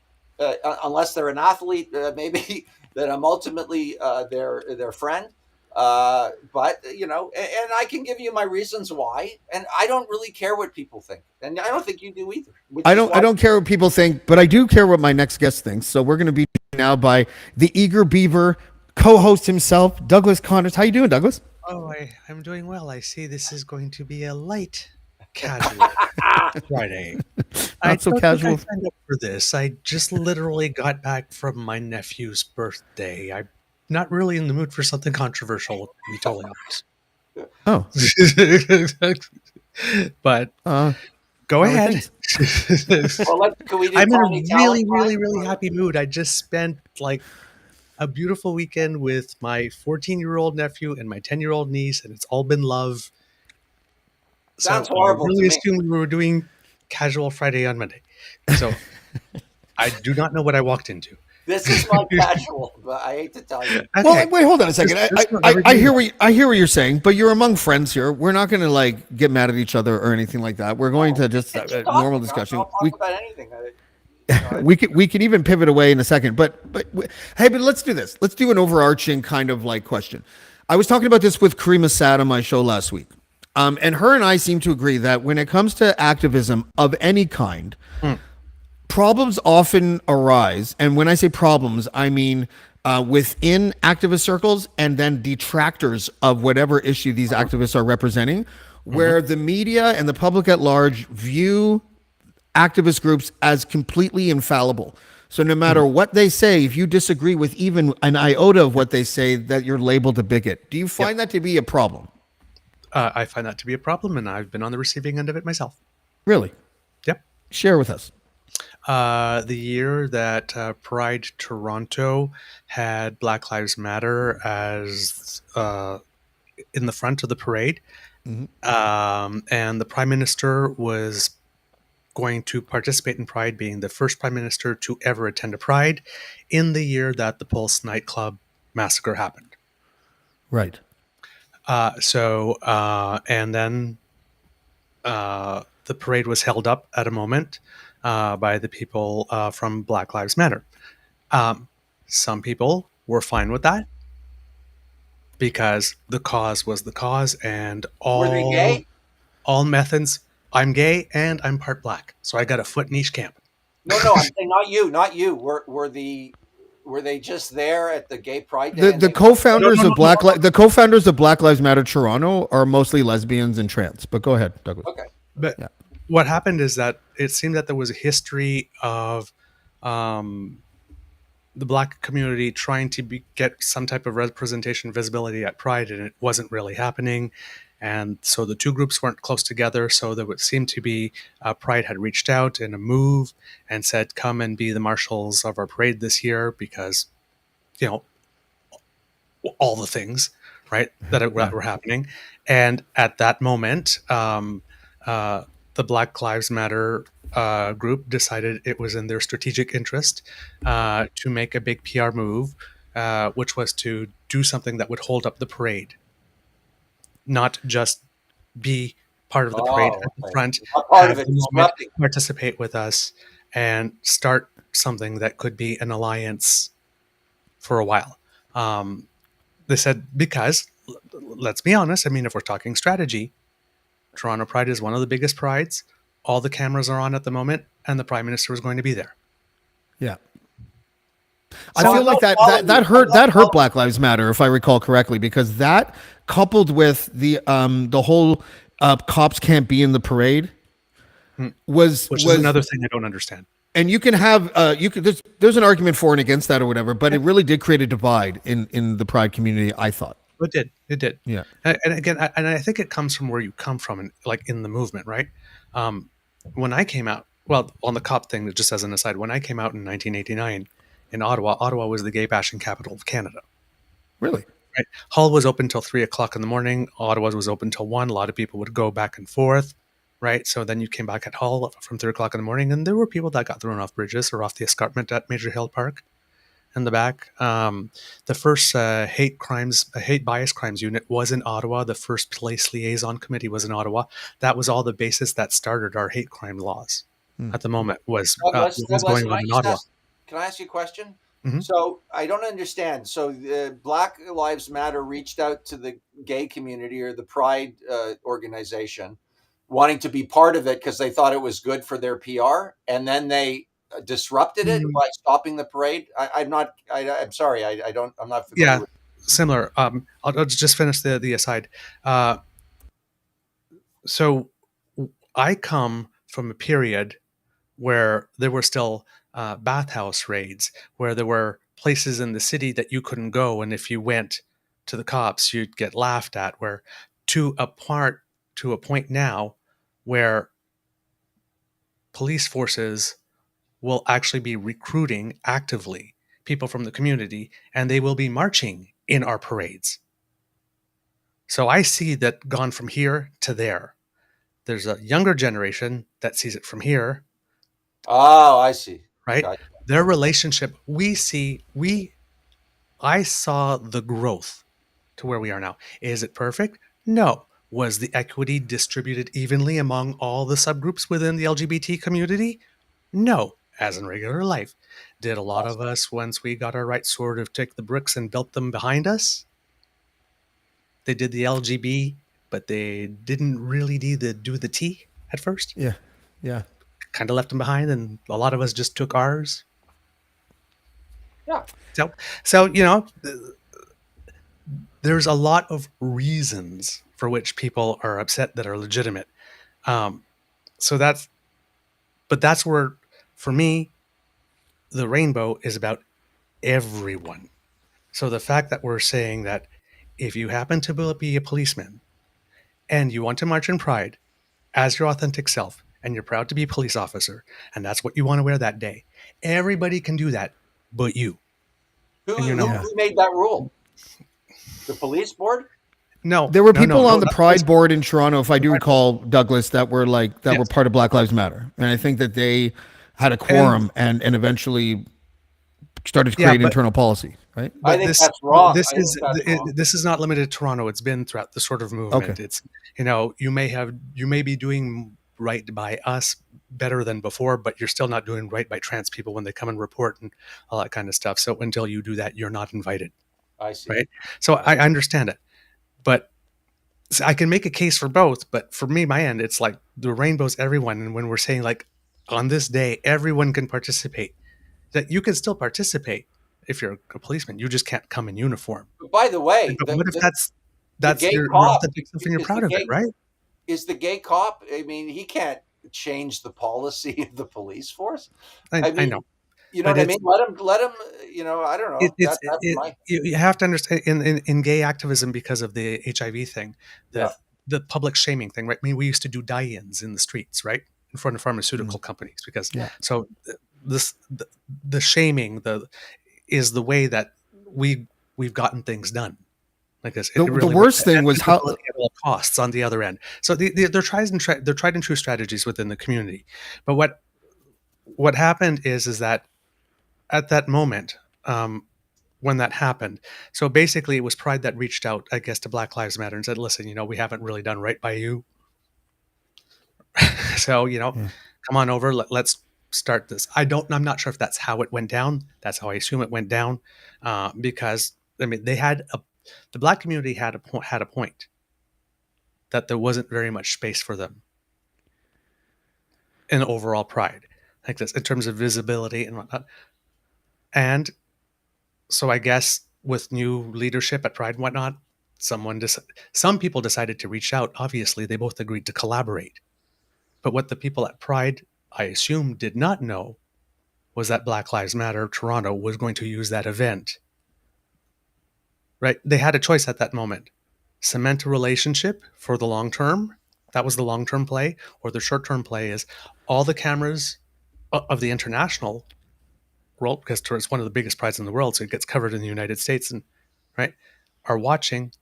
unless they're an athlete, maybe that I'm ultimately their friend. But and I can give you my reasons why, and I don't really care what people think, and I don't think you do either. Which is I why. don't care what people think, but I do care what my next guest thinks. So we're going to be joined now by the eager beaver, co-host himself, Douglas Connors. How you doing, Douglas? Oh, I'm doing well. I see this is going to be a light, casual Friday. I Not so don't think I casual. signed up for this. I just literally got back from my nephew's birthday. I'm not really in the mood for something controversial, to be totally Oh, honest. But uh, go how are ahead. things? Well, can we do I'm in Tiny a Talent really time? happy mood. I just spent like a beautiful weekend with my 14-year-old nephew and my 10-year-old niece, and it's all been love. Sounds So I horrible to really me. assumed we were doing casual Friday on Monday. So I do not know what I walked into. This is my casual, but I hate to tell you. Okay. Well, wait, hold on a second. Just know I everybody hear knows. I hear what you're saying, but you're among friends here. We're not going to like get mad at each other or anything like that. We're going to just Keep talking. normal discussion. I'll talk about anything. We can even pivot away in a second. Hey, but let's do this. Let's do an overarching kind of like question. I was talking about this with Karima Sad on my show last week. And her and I seem to agree that when it comes to activism of any kind, problems often arise. And when I say problems, I mean within activist circles and then detractors of whatever issue these activists are representing, where the media and the public at large view activist groups as completely infallible. So no matter what they say, if you disagree with even an iota of what they say, that you're labeled a bigot. Do you find that to be a problem? I find that to be a problem, and I've been on the receiving end of it myself. Really? Yep. Share with us. The year that Pride Toronto had Black Lives Matter as in the front of the parade, and the Prime Minister was going to participate in Pride, being the first prime minister to ever attend a Pride in the year that the Pulse nightclub massacre happened. Right. And then the parade was held up at a moment by the people from Black Lives Matter. Some people were fine with that because the cause was the cause, and Were they gay? all methods. I'm gay and I'm part black, so I got a foot in each camp. No, I'm saying not you. Were they just there at the gay pride day? The And the they co-founders No, of Black Li- the co-founders of Black Lives Matter Toronto are mostly lesbians and trans. But go ahead, Douglas. okay. But Yeah. what happened is that it seemed that there was a history of the black community trying to get some type of representation, visibility at Pride, and it wasn't really happening. And so the two groups weren't close together. So there would seem to be Pride had reached out in a move and said, "Come and be the marshals of our parade this year," because all the things right that were happening. And at that moment, the Black Lives Matter group decided it was in their strategic interest to make a big PR move, which was to do something that would hold up the parade, not just be part of the parade Oh, at the okay. front, Not part of have it, the moment, disrupting. participate with us, and start something that could be an alliance for a while. They said, because let's be honest, I mean, if we're talking strategy, Toronto Pride is one of the biggest prides. All the cameras are on at the moment, and the Prime Minister is going to be there. Yeah. I So feel I'm like not following you. that hurt Black Lives Matter, if I recall correctly, because that coupled with the whole cops can't be in the parade was Which is another thing I don't understand. and you can have there's an argument for and against that or whatever, but it really did create a divide in the Pride community, I thought. It did. Yeah. And again, I think it comes from where you come from, and like in the movement, right? When I came out, well, on the cop thing, just as an aside, when I came out in 1989 in Ottawa, Ottawa was the gay bashing capital of Canada. Really? Right? Hull was open till 3:00 in the morning. Ottawa was open till 1. A lot of people would go back and forth, right? So then you came back at Hull from 3:00 in the morning, and there were people that got thrown off bridges or off the escarpment at Major Hill Park in the back. The first hate bias crimes unit was in Ottawa. The first police liaison committee was in Ottawa. That was all the basis that started our hate crime laws at the moment was Douglas, going on in Ottawa. can I ask you a question? Mhm. So I don't understand. So the Black Lives Matter reached out to the gay community or the Pride organization, wanting to be part of it because they thought it was good for their PR, and then they disrupted it by stopping the parade. I'm sorry. I don't. I'm not familiar Yeah, with. similar. I'll just finish the aside. So I come from a period where there were still bathhouse raids, where there were places in the city that you couldn't go, and if you went to the cops, you'd get laughed at. Where to a point now, where police forces will actually be recruiting actively people from the community, and they will be marching in our parades. So I see that gone from here to there. There's a younger generation that sees it from here, Oh, I see. right? Gotcha. Their relationship, I saw the growth to where we are now. Is it perfect? No. Was the equity distributed evenly among all the subgroups within the LGBT community? No, as in regular life. Did a lot of us, once we got our rights, sort of take the bricks and built them behind us? They did the LGB, but they didn't really do the T at first. Yeah. Yeah. Kind of left them behind, and a lot of us just took ours. Yeah. So there's a lot of reasons for which people are upset that are legitimate. That's where, for me, the rainbow is about everyone. So the fact that we're saying that if you happen to be a policeman and you want to march in pride as your authentic self, and you're proud to be a police officer, and that's what you want to wear that day, everybody can do that, but you. Who And you're not. made that rule? The police board? No, There were no, no, people no. on the Pride board in Toronto, if I do recall, Douglas, that were Yes, part of Black Lives Matter, and I think that they had a and quorum and eventually started to yeah, create internal policy, right? I but think that's wrong. this I think is that's wrong. this is not limited to Toronto. It's been throughout the sort of Okay. movement. It's, you may be doing right by us better than before, but you're still not doing right by trans people when they come and report and all that kind of stuff. So until you do that, you're not invited, I see. right? So I I understand it, but I can make a case for both. But for me, my end, it's like the rainbow's everyone, and when we're saying like on this day everyone can participate, that you can still participate if you're a policeman. You just can't come in uniform. But by the way, But what if the that's gay your cop authentic self and you're is the proud of it, gay right? is the gay cop. I mean, he can't change the policy of the police force. I I mean, know, you know but what I mean? Let him. I don't know. That's my you have to understand in gay activism, because of the HIV thing, yeah. the public shaming thing, right? I mean, we used to do die-ins in the streets, right, in front of pharmaceutical companies, because Yeah. so this the shaming is the way that we've gotten things done. Like this, it The really was, worst thing and was how visibility at all costs on the other end. So they're tried and true strategies within the community. But what happened is that at that moment, when that happened, so basically it was Pride that reached out, I guess, to Black Lives Matter and said, "Listen, we haven't really done right by you, so yeah. come on over. Let's start this." I'm not sure if that's how it went down. That's how I assume it went down, because I mean the Black community had a point that there wasn't very much space for them in overall Pride, like this, in terms of visibility and whatnot. And so I guess with new leadership at Pride and whatnot, some people decided to reach out. Obviously, they both agreed to collaborate. But what the people at Pride, I assume, did not know was that Black Lives Matter Toronto was going to use that event. Right? They had a choice at that moment: cement a relationship for the long term. That was the long term play, or the short term play is all the cameras of the international world, because it's one of the biggest prides in the world, so it gets covered in the United States, and right, are watching.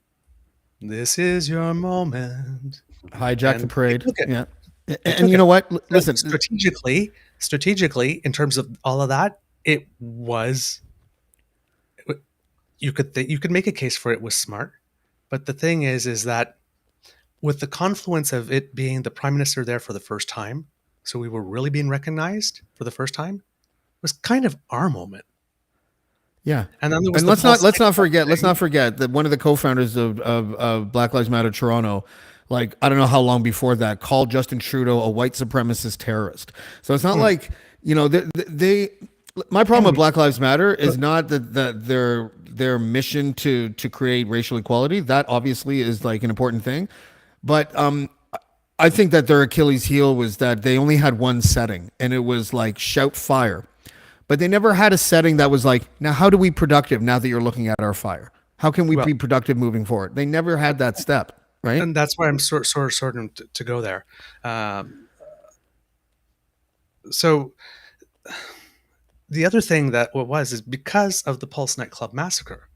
This is your moment, Hijack the and they parade. took it. Yeah. They And took you it. know what? So Listen, strategically, in terms of all of that, it was. You could make a case for it was smart, but the thing is that with the confluence of it being the prime minister there for the first time, so we were really being recognized for the first time, was kind of our moment. yeah. And then there was And the Paul let's thing. not forget that one of the co-founders of Black Lives Matter Toronto, like I don't know how long before that, called Justin Trudeau a white supremacist terrorist. So it's not like, they my problem with Black Lives Matter is not that their mission to create racial equality. That obviously is like an important thing. But I think that their Achilles heel was that they only had one setting, and it was like shout fire. But they never had a setting that was like, now how do we productive now that you're looking at our fire? How can we Well, be productive moving forward? They never had that step, right? and that's why I'm sort of to go there. Um, so the other thing that what was is because of the Pulse nightclub massacre.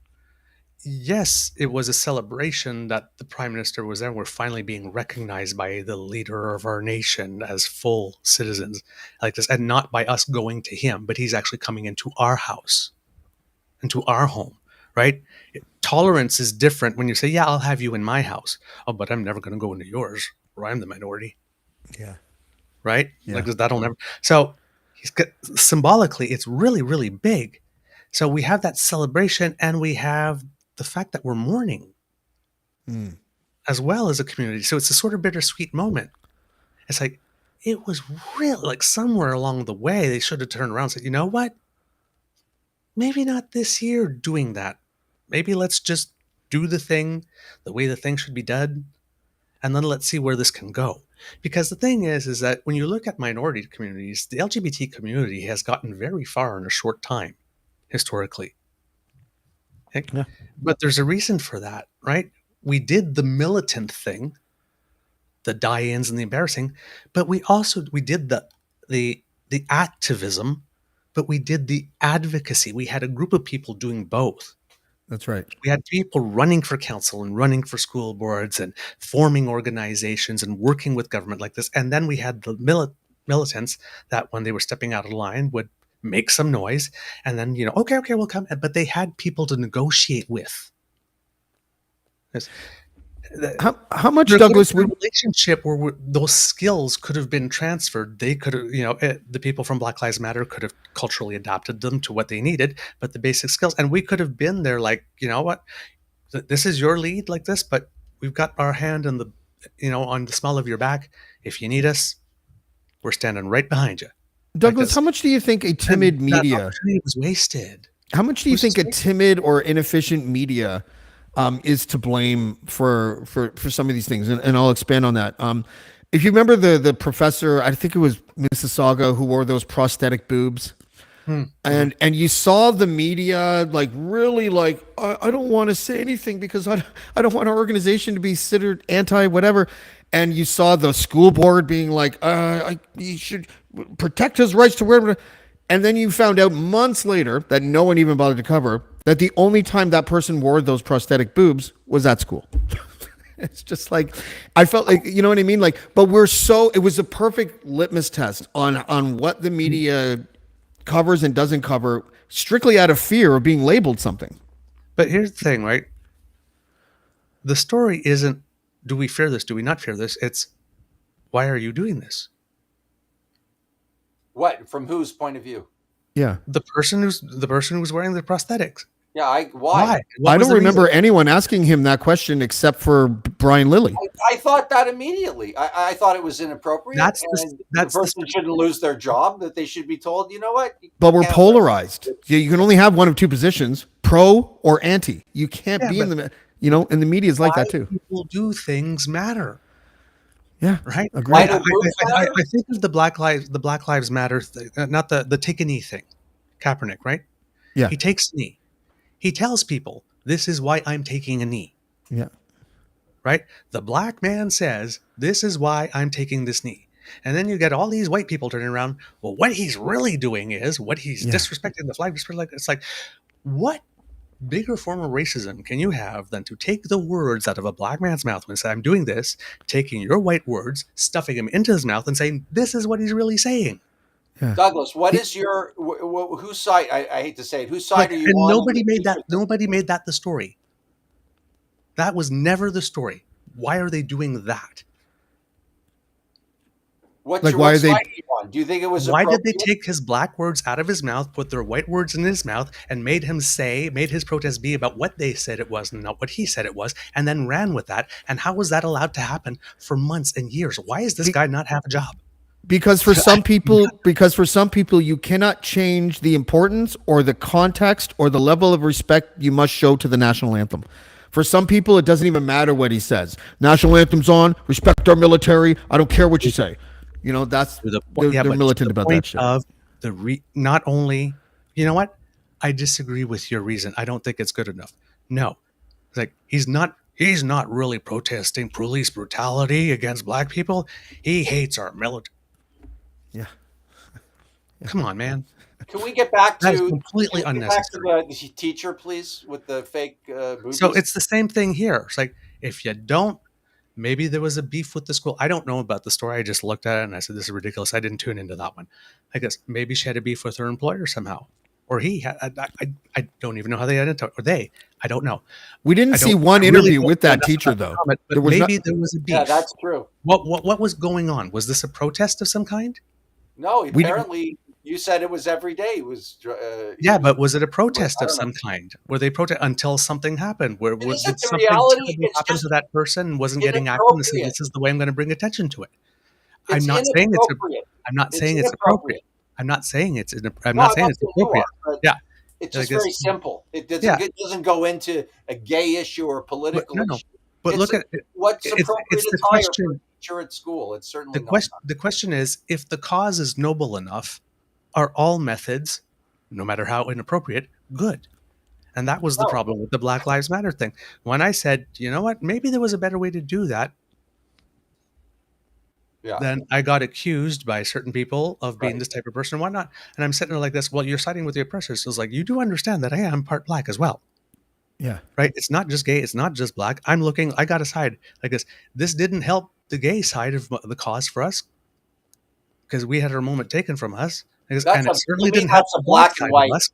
Yes, it was a celebration that the prime minister was there. We're finally being recognized by the leader of our nation as full citizens, like this, and not by us going to him, but he's actually coming into our house, into our home, right? Tolerance is different when you say, "Yeah, I'll have you in my house." Oh, but I'm never going to go into yours, where I'm the minority, Yeah. right? Like Yeah. that'll never. So he's got, symbolically, it's really, really big. So we have that celebration, and we have the fact that we're mourning Mm. as well as a community. So it's a sort of bittersweet moment. It's like it was real. Like somewhere along the way, they should have turned around and said, "You know what? Maybe not this year doing that. Maybe let's just do the thing the way the thing should be done, and then let's see where this can go." Because the thing is that when you look at minority communities, the LGBT community has gotten very far in a short time, historically. Okay? Yeah. But there's a reason for that, right? We did the militant thing, the die-ins and the embarrassing, but we did the activism, but we did the advocacy. We had a group of people doing both. That's right. We had people running for council and running for school boards and forming organizations and working with government like this. And then we had the militants that, when they were stepping out of line, would make some noise, and then, okay, we'll come. But they had people to negotiate with. How much, There could Douglas, have been a would relationship where those skills could have been transferred. They could have, the people from Black Lives Matter could have culturally adapted them to what they needed, but the basic skills, and we could have been there, like, you know what, this is your lead like this, but we've got our hand on the, on the small of your back. If you need us, we're standing right behind you. Douglas, how much do you think a timid That media, opportunity was wasted. how much do you think a timid or inefficient media is to blame for some of these things? And I'll expand on that. If you remember the professor, I think it was Mississauga, who wore those prosthetic boobs. And you saw the media like really like, I don't want to say anything because I don't want our organization to be considered anti whatever. And you saw the school board being like, you should protect his rights to wear. And then you found out months later that no one even bothered to cover that the only time that person wore those prosthetic boobs was at school. It's just like, I felt like, you know what I mean? Like, but it was a perfect litmus test on what the media covers and doesn't cover, strictly out of fear of being labeled something. But here's the thing, right? The story isn't, do we fear this? Do we not fear this? It's, why are you doing this? What? From whose point of view? Yeah. The person who's wearing the prosthetics. Yeah, why? I don't remember anyone asking him that question except for Brian Lilly. I thought that immediately. I thought it was inappropriate. The person shouldn't lose their job, that they should be told, you know what? But we're polarized. You can only have one of two positions, pro or anti. You can't be in the, and the media is like that too. People do things matter. Yeah. Right. Agreed. I think of the Black Lives Matter thing, not the take a knee thing. Kaepernick, right? Yeah. He takes a knee. He tells people, this is why I'm taking a knee. Yeah. Right? The black man says, this is why I'm taking this knee. And then you get all these white people turning around. Well, what he's really doing is what he's disrespecting the flag. It's like, what bigger form of racism can you have than to take the words out of a black man's mouth when say, I'm doing this, taking your white words, stuffing them into his mouth and saying, this is what he's really saying. Yeah. Douglas, what is your whose side? I hate to say it. Whose side are you on? Nobody made that the story. That was never the story. Why are they doing that? What side are you on? Do you think it was? Why did they take his black words out of his mouth, put their white words in his mouth, and made his protest be about what they said it was and not what he said it was, and then ran with that? And how was that allowed to happen for months and years? Why does this guy not have a job? Because for some people, you cannot change the importance or the context or the level of respect you must show to the national anthem. For some people, it doesn't even matter what he says. National anthem's on. Respect our military. I don't care what you say. That's they're militant about that shit. Of not only, you know what? I disagree with your reason. I don't think it's good enough. No, it's like he's not really protesting police brutality against black people. He hates our military. Yeah. Come on, man. Can we get back That is to completely unnecessary? Back to the teacher, please, with the fake boobies? So it's the same thing here. It's like, if you don't, maybe there was a beef with the school. I don't know about the story. I just looked at it and I said, this is ridiculous. I didn't tune into that one. I guess maybe she had a beef with her employer somehow. Or he had, I don't even know how they identified, or they, I don't know. We didn't see one interview with that teacher though. But there was a beef. Yeah, that's true. What was going on? Was this a protest of some kind? No, apparently you said it was every day. It was. But was it a protest of some kind? Were they protest until something happened? Did something happen to that person and wasn't getting action and said, this is the way I'm going to bring attention to it? I'm not saying it's appropriate. I'm not saying it's appropriate. Yeah. It's just very simple. It doesn't go into a gay issue or a political issue. But look at what's appropriate attire for a teacher at school. It's certainly the question is, if the cause is noble enough, are all methods, no matter how inappropriate, good? And that was the problem with the Black Lives Matter thing. When I said, you know what, maybe there was a better way to do that, then I got accused by certain people of being this type of person and whatnot. And I'm sitting there like this, well, you're siding with the oppressors. So it's like, you do understand that I am part black as well. Yeah. right? It's not just gay. It's not just black. I got a side like this. This didn't help the gay side of the cause for us because we had our moment taken from us. And it certainly to me, didn't help that's a the black black and side white. of us.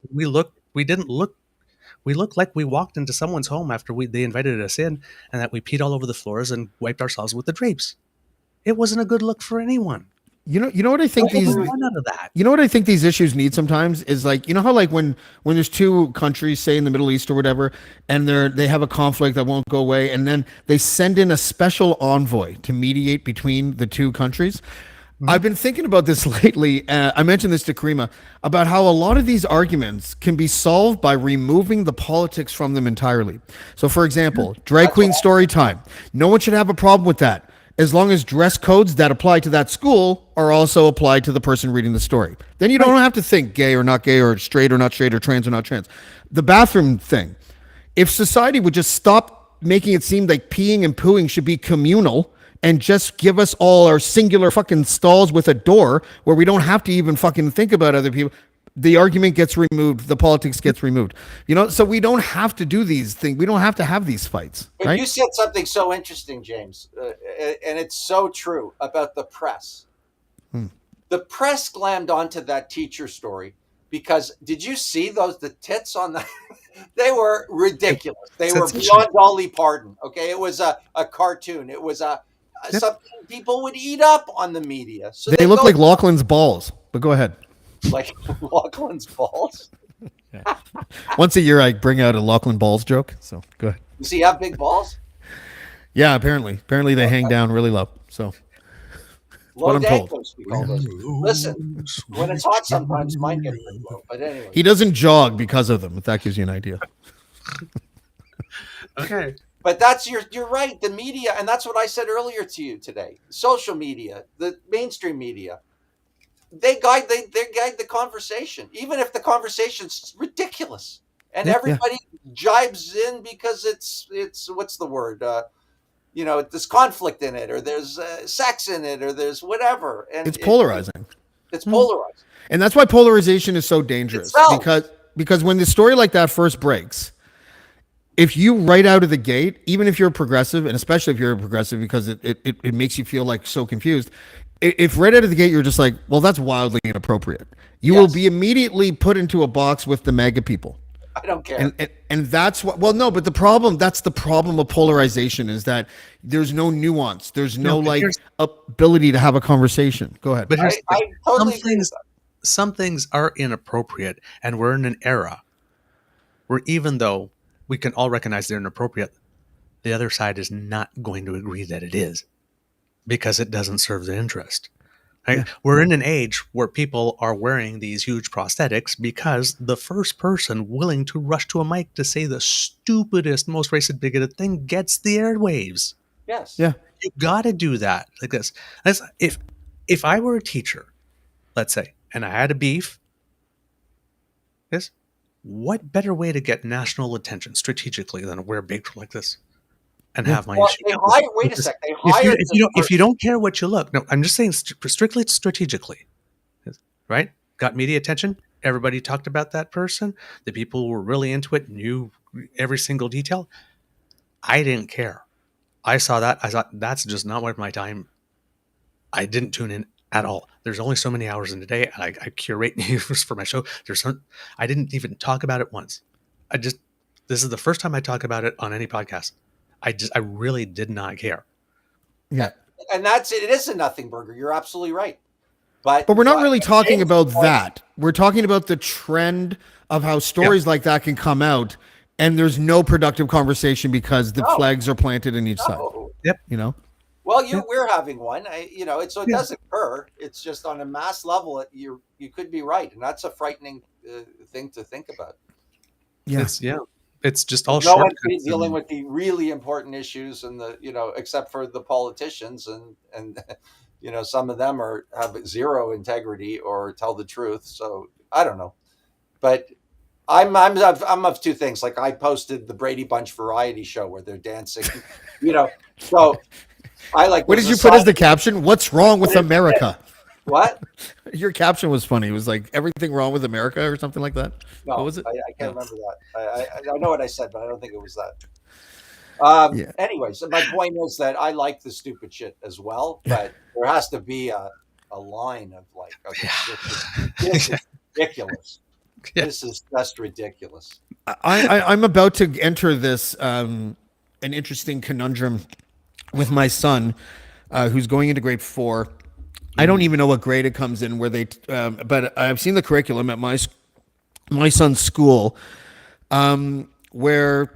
We looked like we walked into someone's home after they invited us in, and that we peed all over the floors and wiped ourselves with the drapes. It wasn't a good look for anyone. You know what I think I these agree with None out of that. you know what I think these issues need sometimes is like, you know how like when there's two countries, say in the Middle East or whatever, and they have a conflict that won't go away, and then they send in a special envoy to mediate between the two countries. I've been thinking about this lately. I mentioned this to Karima about how a lot of these arguments can be solved by removing the politics from them entirely. So, for example, drag queen story time. No one should have a problem with that, as long as dress codes that apply to that school are also applied to the person reading the story. Then you don't have to think gay or not gay or straight or not straight or trans or not trans. The bathroom thing. If society would just stop making it seem like peeing and pooing should be communal and just give us all our singular fucking stalls with a door where we don't have to even fucking think about other people, the argument gets removed, the politics gets removed. So we don't have to do these things. We don't have to have these fights, But right? you said something so interesting, James, and it's so true about the press. The press glammed onto that teacher story because did you see the tits on the? They were ridiculous. They were beyond Dolly Parton. Okay, it was a cartoon. It was something people would eat up on the media. So They look like Lachlan's balls, but go ahead. like Lachlan's balls. Once a year, I bring out a Lachlan balls joke. So go ahead. Does he have big balls? Yeah, apparently they hang down really low. So Low what I'm told. dangles, we call those. Listen, when it's hot, sometimes mine get pretty low. But anyway, he doesn't jog because of them. If that gives you an idea. Okay. but you're right. The media, and that's what I said earlier to you today. Social media, the mainstream media, they guide the conversation, even if the conversation's ridiculous, and everybody jibes in because it's what's the word? There's conflict in it, or there's sex in it, or there's whatever, and It's polarizing. It's polarizing, And that's why polarization is so dangerous. Because when the story like that first breaks, if you right out of the gate, even if you're progressive, and especially if you're a progressive, because it makes you feel like so confused. If right out of the gate you're just like, well, that's wildly inappropriate, you will be immediately put into a box with the MAGA people. I don't care. And that's what, well, no, but that's the problem of polarization is that there's no nuance. There's no ability to have a conversation. Go ahead. But I totally agree with that. some things are inappropriate, and we're in an era where even though we can all recognize they're inappropriate, the other side is not going to agree that it is because it doesn't serve the interest. Right? Yeah. We're in an age where people are wearing these huge prosthetics because the first person willing to rush to a mic to say the stupidest, most racist, bigoted thing gets the airwaves. Yes. Yeah. You got to do that like this. If I were a teacher, let's say, and I had a beef, what better way to get national attention strategically than to wear big like this and have my issue? Wait a sec. They hired if you don't care what you look, no, I'm just saying strictly strategically, right? Got media attention. Everybody talked about that person. The people who were really into it knew every single detail. I didn't care. I saw that. I thought that's just not worth my time. I didn't tune in at all. There's only so many hours in the day, and I curate news for my show. I didn't even talk about it once. This is the first time I talk about it on any podcast. I really did not care. Yeah. And it is a nothing burger. You're absolutely right. But we're not really talking about that. We're talking about the trend of how stories like that can come out, and there's no productive conversation because the flags are planted in each side. Yep. Well, we're having one. It does occur. It's just on a mass level. You could be right, and that's a frightening thing to think about. Yes. Yeah. It's just all no one's dealing with the really important issues, and except for the politicians, and some of them have zero integrity or tell the truth. So I don't know, but I'm of two things. Like I posted the Brady Bunch variety show where they're dancing, So I like. What did you put as the caption? What's wrong with America? What? Your caption was funny. It was like everything wrong with America or something like that. What No, was it? I can't No. remember that. I know what I said, but I don't think it was that. Yeah. Anyways, my point is that I like the stupid shit as well, but there has to be a line of like, okay, this is ridiculous. Yeah. This is just ridiculous. I'm about to enter this an interesting conundrum with my son, who's going into grade 4. I don't even know what grade it comes in, where they, but I've seen the curriculum at my son's school, where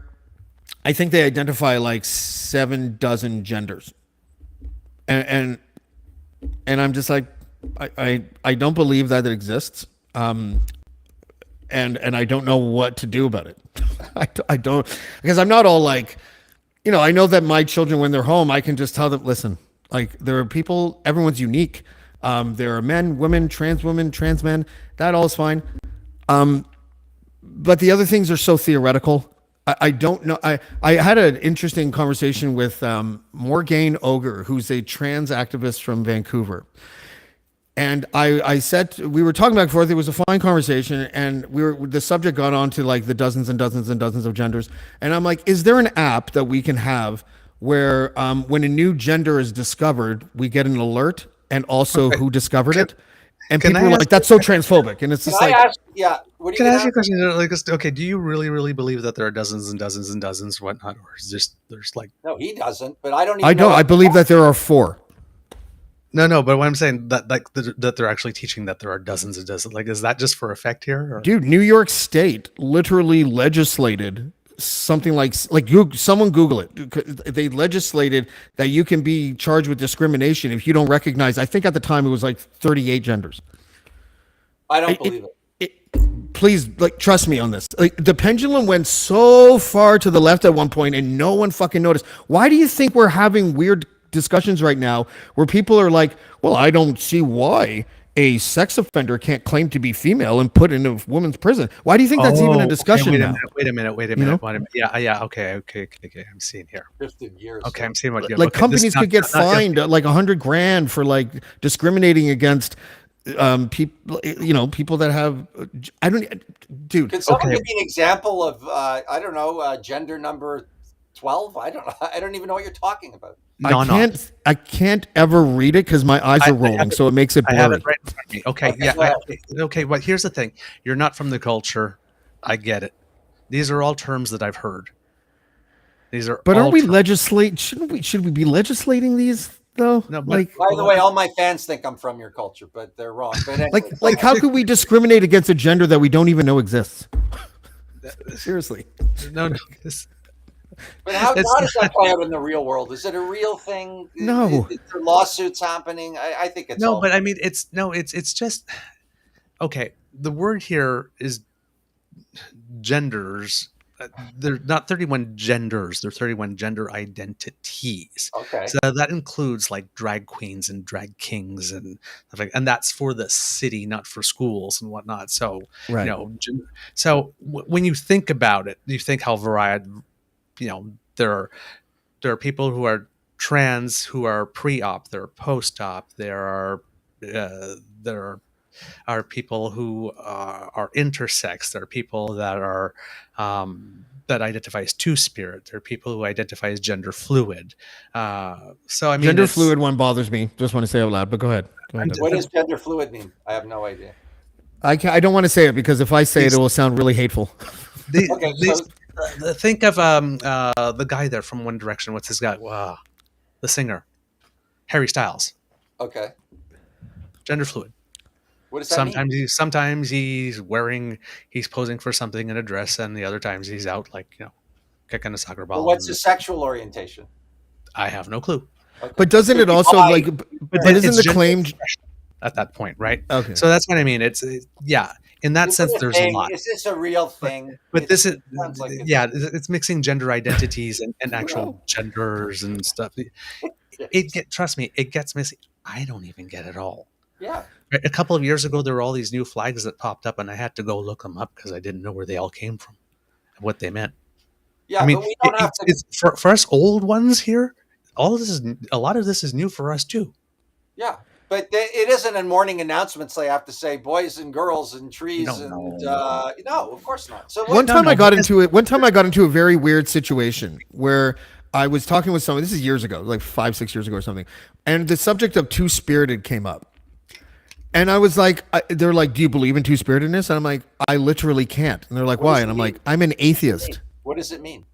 I think they identify like 7 dozen genders, and I'm just like, I don't believe that it exists. And I don't know what to do about it. I don't, because I'm not all like, I know that my children, when they're home, I can just tell them, listen, like there are people, everyone's unique. There are men, women, trans men. That all is fine. But the other things are so theoretical. I don't know. I had an interesting conversation with Morgane Ogre, who's a trans activist from Vancouver. And I said, we were talking back and forth. It was a fine conversation, and the subject got on to like the dozens and dozens and dozens of genders. And I'm like, is there an app that we can have where when a new gender is discovered, we get an alert and also who discovered it? And Can people I are ask- like, that's so transphobic. And it's just like, What are Can you I gonna ask you a ask? question? Like, okay, do you really believe that there are dozens and dozens and dozens and whatnot, or is there's like No, he doesn't. But I don't I even know. don't. I believe that there are 4. no? But what I'm saying that like that they're actually teaching that there are dozens and dozens. Like, is that just for effect here? Or? Dude, New York State literally legislated something like Google, someone Google it. They legislated that you can be charged with discrimination if you don't recognize. I think at the time it was like 38 genders. I don't believe it. Please, like, trust me on this. Like, the pendulum went so far to the left at one point, and no one fucking noticed. Why do you think we're having weird discussions right now where people are like, "Well, I don't see why a sex offender can't claim to be female and put in a woman's prison"? Why do you think that's even a discussion now? Wait a minute. Wait a minute. Yeah. Okay. I'm seeing here. 50 years. Okay, I'm seeing what. Like okay, companies could get fined like $100,000 for like discriminating against people, people that have, I don't, dude. Could someone Okay. give me an example of I don't know, gender number 12? I don't know. I don't even know what you're talking about. I can't ever read it because my eyes are rolling, so it makes it I have blurry. it right in front of me. Okay, Okay, yeah. go ahead. Okay, but here's the thing: you're not from the culture. I get it. These are all terms that I've heard. These are. But all aren't we terms. legislate? Should we be legislating these though? No, but- like, By the way, all my fans think I'm from your culture, but they're wrong. But anyway, like how could we discriminate against a gender that we don't even know exists? Seriously. no. but how it's does that play out in the real world? Is it a real thing? No. Is there lawsuits happening? I think it's No, all, but I mean, it's just okay. The word here is genders. They're not 31 genders. They're 31 gender identities. okay. So that includes like drag queens and drag kings and stuff like, and that's for the city, not for schools and whatnot. So Right. when you think about it, you think how varied. There are people who are trans who are pre-op. There are post-op. There are people who are intersex. There are people that are that identify as two-spirit. There are people who identify as gender fluid. So I mean, Gender fluid one bothers me. Just want to say out loud, but go ahead. What does gender fluid mean? I have no idea. I don't want to say it because if I say it, it will sound really hateful. Okay, so Think of the guy there from One Direction. What's his guy? The singer, Harry Styles. okay. Gender fluid. What does that mean? Sometimes he's posing for something in a dress, and the other times he's out kicking a soccer ball. Well, what's his sexual orientation? I have no clue. Okay. But doesn't it also like? But isn't It's the gender claim? expression at that point, right? Okay. So that's what I mean. Yeah. In that Is sense, it a there's thing? a lot. Is this a real thing? But this is, sounds like it's- it's mixing gender identities and actual genders and stuff. Trust me, it gets messy. I don't even get it all. Yeah. A couple of years ago, there were all these new flags that popped up, and I had to go look them up because I didn't know where they all came from and what they meant. Yeah, I mean, but we don't have to. it's for us old ones here. A lot of this is new for us too. Yeah. But it isn't in morning announcements. They have to say boys and girls and trees No. no, of course not. So One what? time I got into it. One time I got into a very weird situation where I was talking with someone. This is years ago, like 5, 6 years ago or something, and the subject of two-spirited came up. And I was like, they're like, do you believe in two-spiritedness? And I'm like, I literally can't. And they're like, why? And I'm like, I'm an atheist. What does it mean?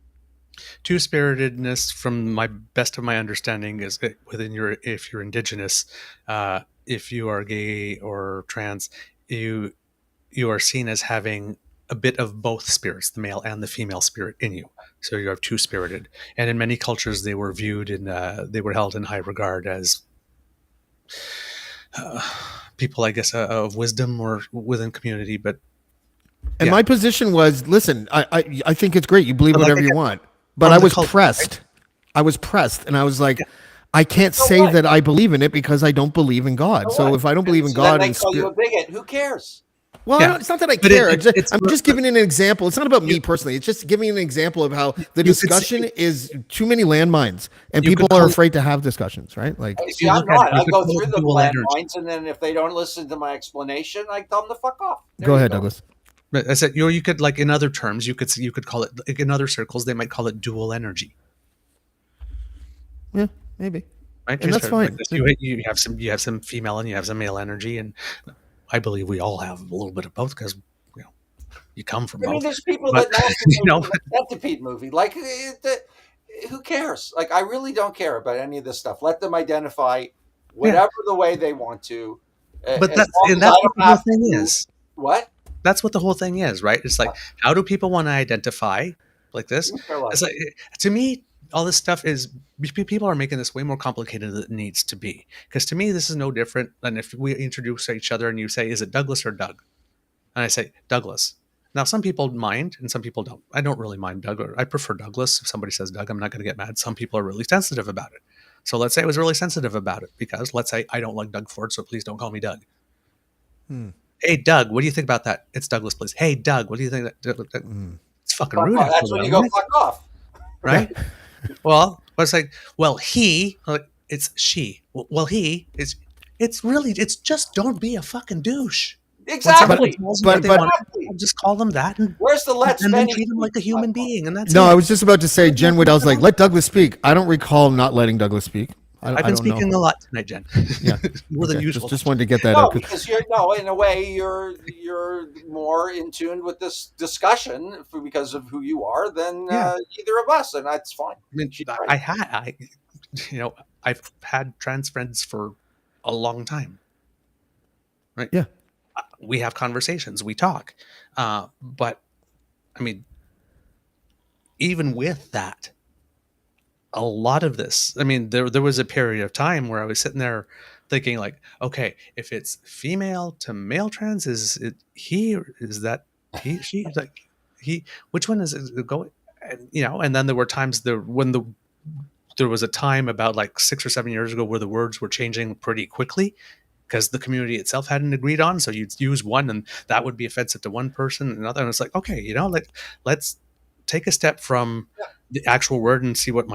Two-spiritedness, from my best of my understanding, is within if you're indigenous, if you are gay or trans, you are seen as having a bit of both spirits, the male and the female spirit in you. So you are two-spirited. And in many cultures, they were viewed they were held in high regard as people, I guess, of wisdom or within community. But And my position was, listen, I think it's great. You believe But whatever like I you get- want. But from I the was culture, pressed. right? I was pressed. And I was like, I can't So say what? that I believe in it because I don't believe in God. So what? if I don't believe in So then God they and call you a spirit, bigot. Who cares? well, Yeah. it's not that I But care. it's I'm just giving an example. It's not about me personally. It's just giving an example of how the You could say- discussion is too many landmines, and You people could are call- afraid to have discussions, right? Like, If See, you I'm look at not. it, you I could go call it through the dual energy. landmines, and then if they don't listen to my explanation, I tell them to fuck off. There go you ahead, Douglas. But I said, you could, like, in other terms, you could call it, like, in other circles, they might call it dual energy, Yeah, maybe. right? And that's fine. Because you have some female and you have some male energy, and I believe we all have a little bit of both because you come from I mean, both. there's people But, that you know, Centipede movie. Like, who cares? Like, I really don't care about any of this stuff. Let them identify whatever the way they want to. but as that's long and as I that's what don't the whole have thing to- is. What? That's what the whole thing is, right? It's like, how do people want to identify like this? It's like, to me, all this stuff is, people are making this way more complicated than it needs to be. Because to me, this is no different than if we introduce each other and you say, is it Douglas or Doug? And I say, Douglas. Now, some people mind and some people don't. I don't really mind Doug, or I prefer Douglas. If somebody says Doug, I'm not going to get mad. Some people are really sensitive about it. So let's say I was really sensitive about it because let's say I don't like Doug Ford, so please don't call me Doug. Hey, Doug, what do you think about that? It's Douglas, please. Hey, Doug, what do you think? It's fucking rude. That's after when that, you go right? fuck off. Right? Well, it's like, well, he, like, it's she. Well, he is. It's just don't be a fucking douche. When somebody Exactly. tells you what they But- want, just call them that and Where's the let and then Spenny treat them like a human being, and that's No, it. I was just about to say, Jen Waddell's like, let Douglas speak. I don't recall not letting Douglas speak. I've I been don't know. speaking a lot tonight, Jen. Yeah. More than Okay, usual. Just wanted to get that No, out. because in a way, you're more in tune with this discussion because of who you are than either of us, and that's fine. I mean, She's right. I've had trans friends for a long time. Right? Yeah. We have conversations, we talk. But I mean, even with that, a lot of this, I mean, there was a period of time where I was sitting there thinking, like, okay, if it's female to male trans, is it he, or is that he, she, like, he, which one is it going? And, and then there were times there was a time about like 6 or 7 years ago where the words were changing pretty quickly because the community itself hadn't agreed on. So you'd use one and that would be offensive to one person and another. And it's like, okay, let's take a step from the actual word and see what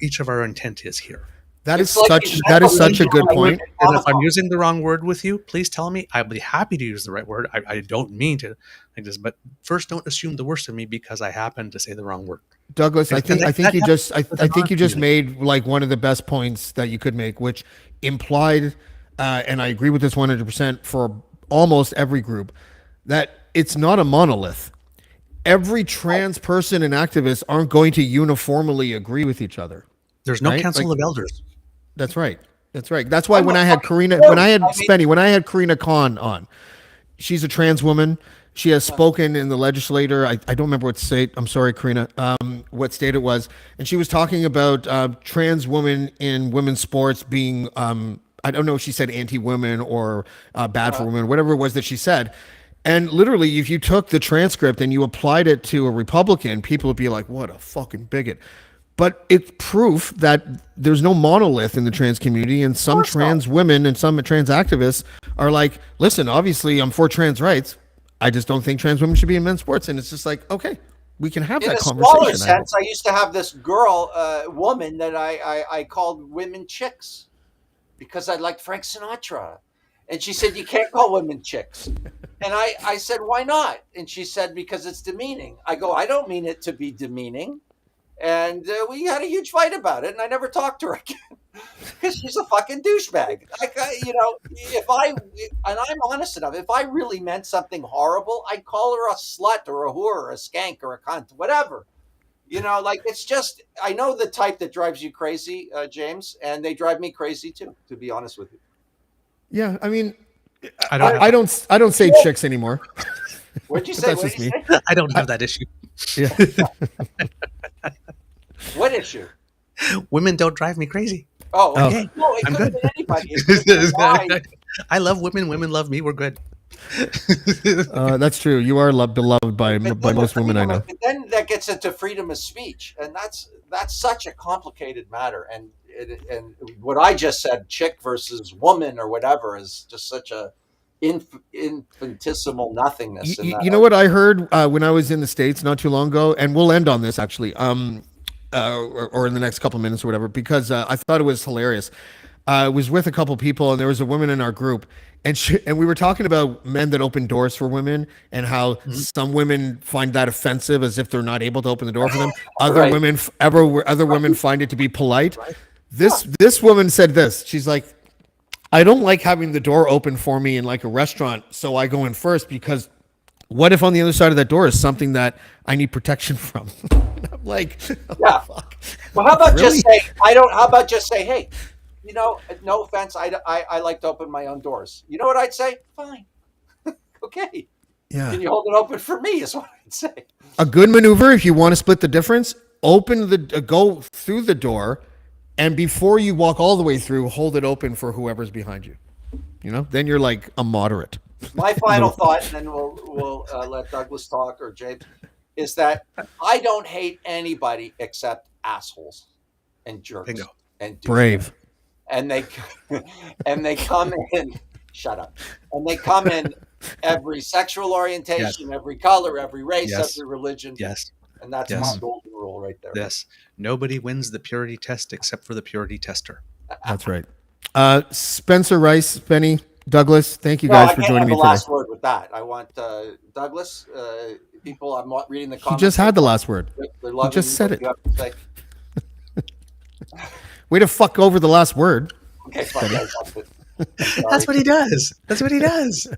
each of our intent is here. That is It's like such a good point. And if I'm using the wrong word with you, please tell me. I'll be happy to use the right word. I don't mean to like this, but first, don't assume the worst of me because I happen to say the wrong word. Douglas, I think you just made like one of the best points that you could make, which implied, and I agree with this 100% for almost every group, that it's not a monolith. Every trans person and activist aren't going to uniformly agree with each other. There's no Right? council Like- of elders. That's right. That's why when I had Karina Khan on, she's a trans woman. She has spoken in the legislature. I don't remember what state. I'm sorry, Karina. What state it was, and she was talking about trans women in women's sports being. I don't know if she said anti-women or bad for women, whatever it was that she said. And literally, if you took the transcript and you applied it to a Republican, people would be like, "What a fucking bigot." But it's proof that there's no monolith in the trans community, and some trans women and some trans activists are like, listen, obviously I'm for trans rights. I just don't think trans women should be in men's sports. And it's just like, okay, we can have In that a smaller conversation. sense, I used to have this woman that I called women chicks. because I liked Frank Sinatra. And she said, you can't call women chicks. And I said, why not? And she said, because it's demeaning. I go, I don't mean it to be demeaning. And we had a huge fight about it, and I never talked to her again because she's a fucking douchebag. Like, and I'm honest enough, if I really meant something horrible, I'd call her a slut or a whore or a skank or a cunt, whatever. Like, it's just, I know the type that drives you crazy, James, and they drive me crazy too, to be honest with you. Yeah, I mean, I don't say chicks anymore. What'd you say? That's just me. I don't have that issue. Yeah. What issue? Women don't drive me crazy. Oh, okay. No, it could have been anybody. Why? I love women. Women love me. We're good. That's true. You are beloved by most women I know. But then that gets into freedom of speech, and that's such a complicated matter. And what I just said, chick versus woman or whatever, is just such a infinitesimal nothingness. You know what I heard when I was in the States not too long ago, and we'll end on this actually, or in the next couple of minutes or whatever, because I thought it was hilarious. I was with a couple people, and there was a woman in our group, and we were talking about men that open doors for women, and how some women find that offensive, as if they're not able to open the door for them. Other women find it to be polite. Right. This woman said this. She's like, I don't like having the door open for me in like a restaurant, so I go in first, because what if on the other side of that door is something that I need protection from? I'm like, yeah. Fuck. Well, how about just say, how about just say, hey, no offense, I like to open my own doors. You know what I'd say? Fine. Okay. Yeah. Can you hold it open for me is what I'd say. A good maneuver, if you want to split the difference, go through the door, and before you walk all the way through, hold it open for whoever's behind you. Then you're like a moderate. My final thought, and then we'll let Douglas talk, or James, is that I don't hate anybody except assholes and jerks. Bingo. And brave. And they come in. Shut up. And they come in every sexual orientation, every color, every race, every religion. Yes. And that's my golden rule right there. Yes. Nobody wins the purity test except for the purity tester. That's right. Spencer, Rice, Spenny, Douglas, thank you guys for joining me today. Last word with that. I want Douglas. People, I'm reading the comments. He just had the last word. He just said it. Way to fuck over the last word. Okay, fine. That's what he does. That's what he does.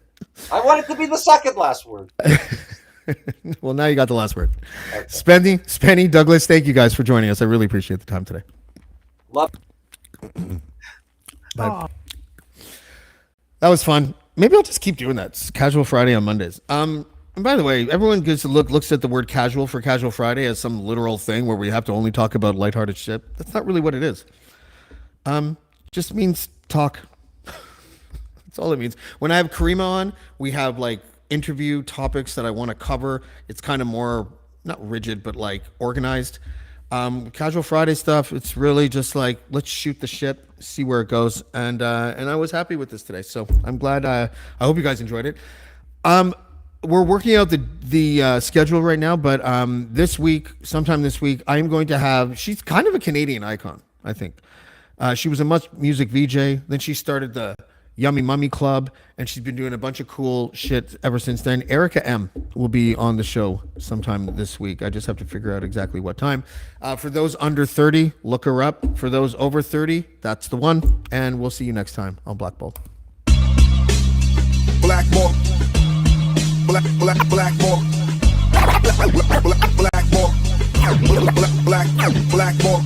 I want it to be the second last word. Well, now you got the last word. Okay. Spenny, Douglas, thank you guys for joining us. I really appreciate the time today. Love. Bye. That was fun. Maybe I'll just keep doing that. It's Casual Friday on Mondays. And by the way, everyone looks at the word casual for Casual Friday as some literal thing where we have to only talk about lighthearted shit. That's not really what it is. Just means talk. That's all it means. When I have Karima on, we have like interview topics that I want to cover. It's kind of more, not rigid, but like organized. Casual Friday stuff, it's really just like, let's shoot the shit, see where it goes. And I was happy with this today. So I'm glad. I hope you guys enjoyed it. We're working out the schedule right now, but sometime this week, I'm going to have, she's kind of a Canadian icon, I think. She was a music VJ. Then she started the Yummy Mummy Club, and she's been doing a bunch of cool shit ever since then. Erica M will be on the show sometime this week. I just have to figure out exactly what time. For those under 30, look her up. For those over 30, that's the one. And we'll see you next time on Blackballed. Blackballed. Blackballed. Blackballed. Blackballed. Blackballed.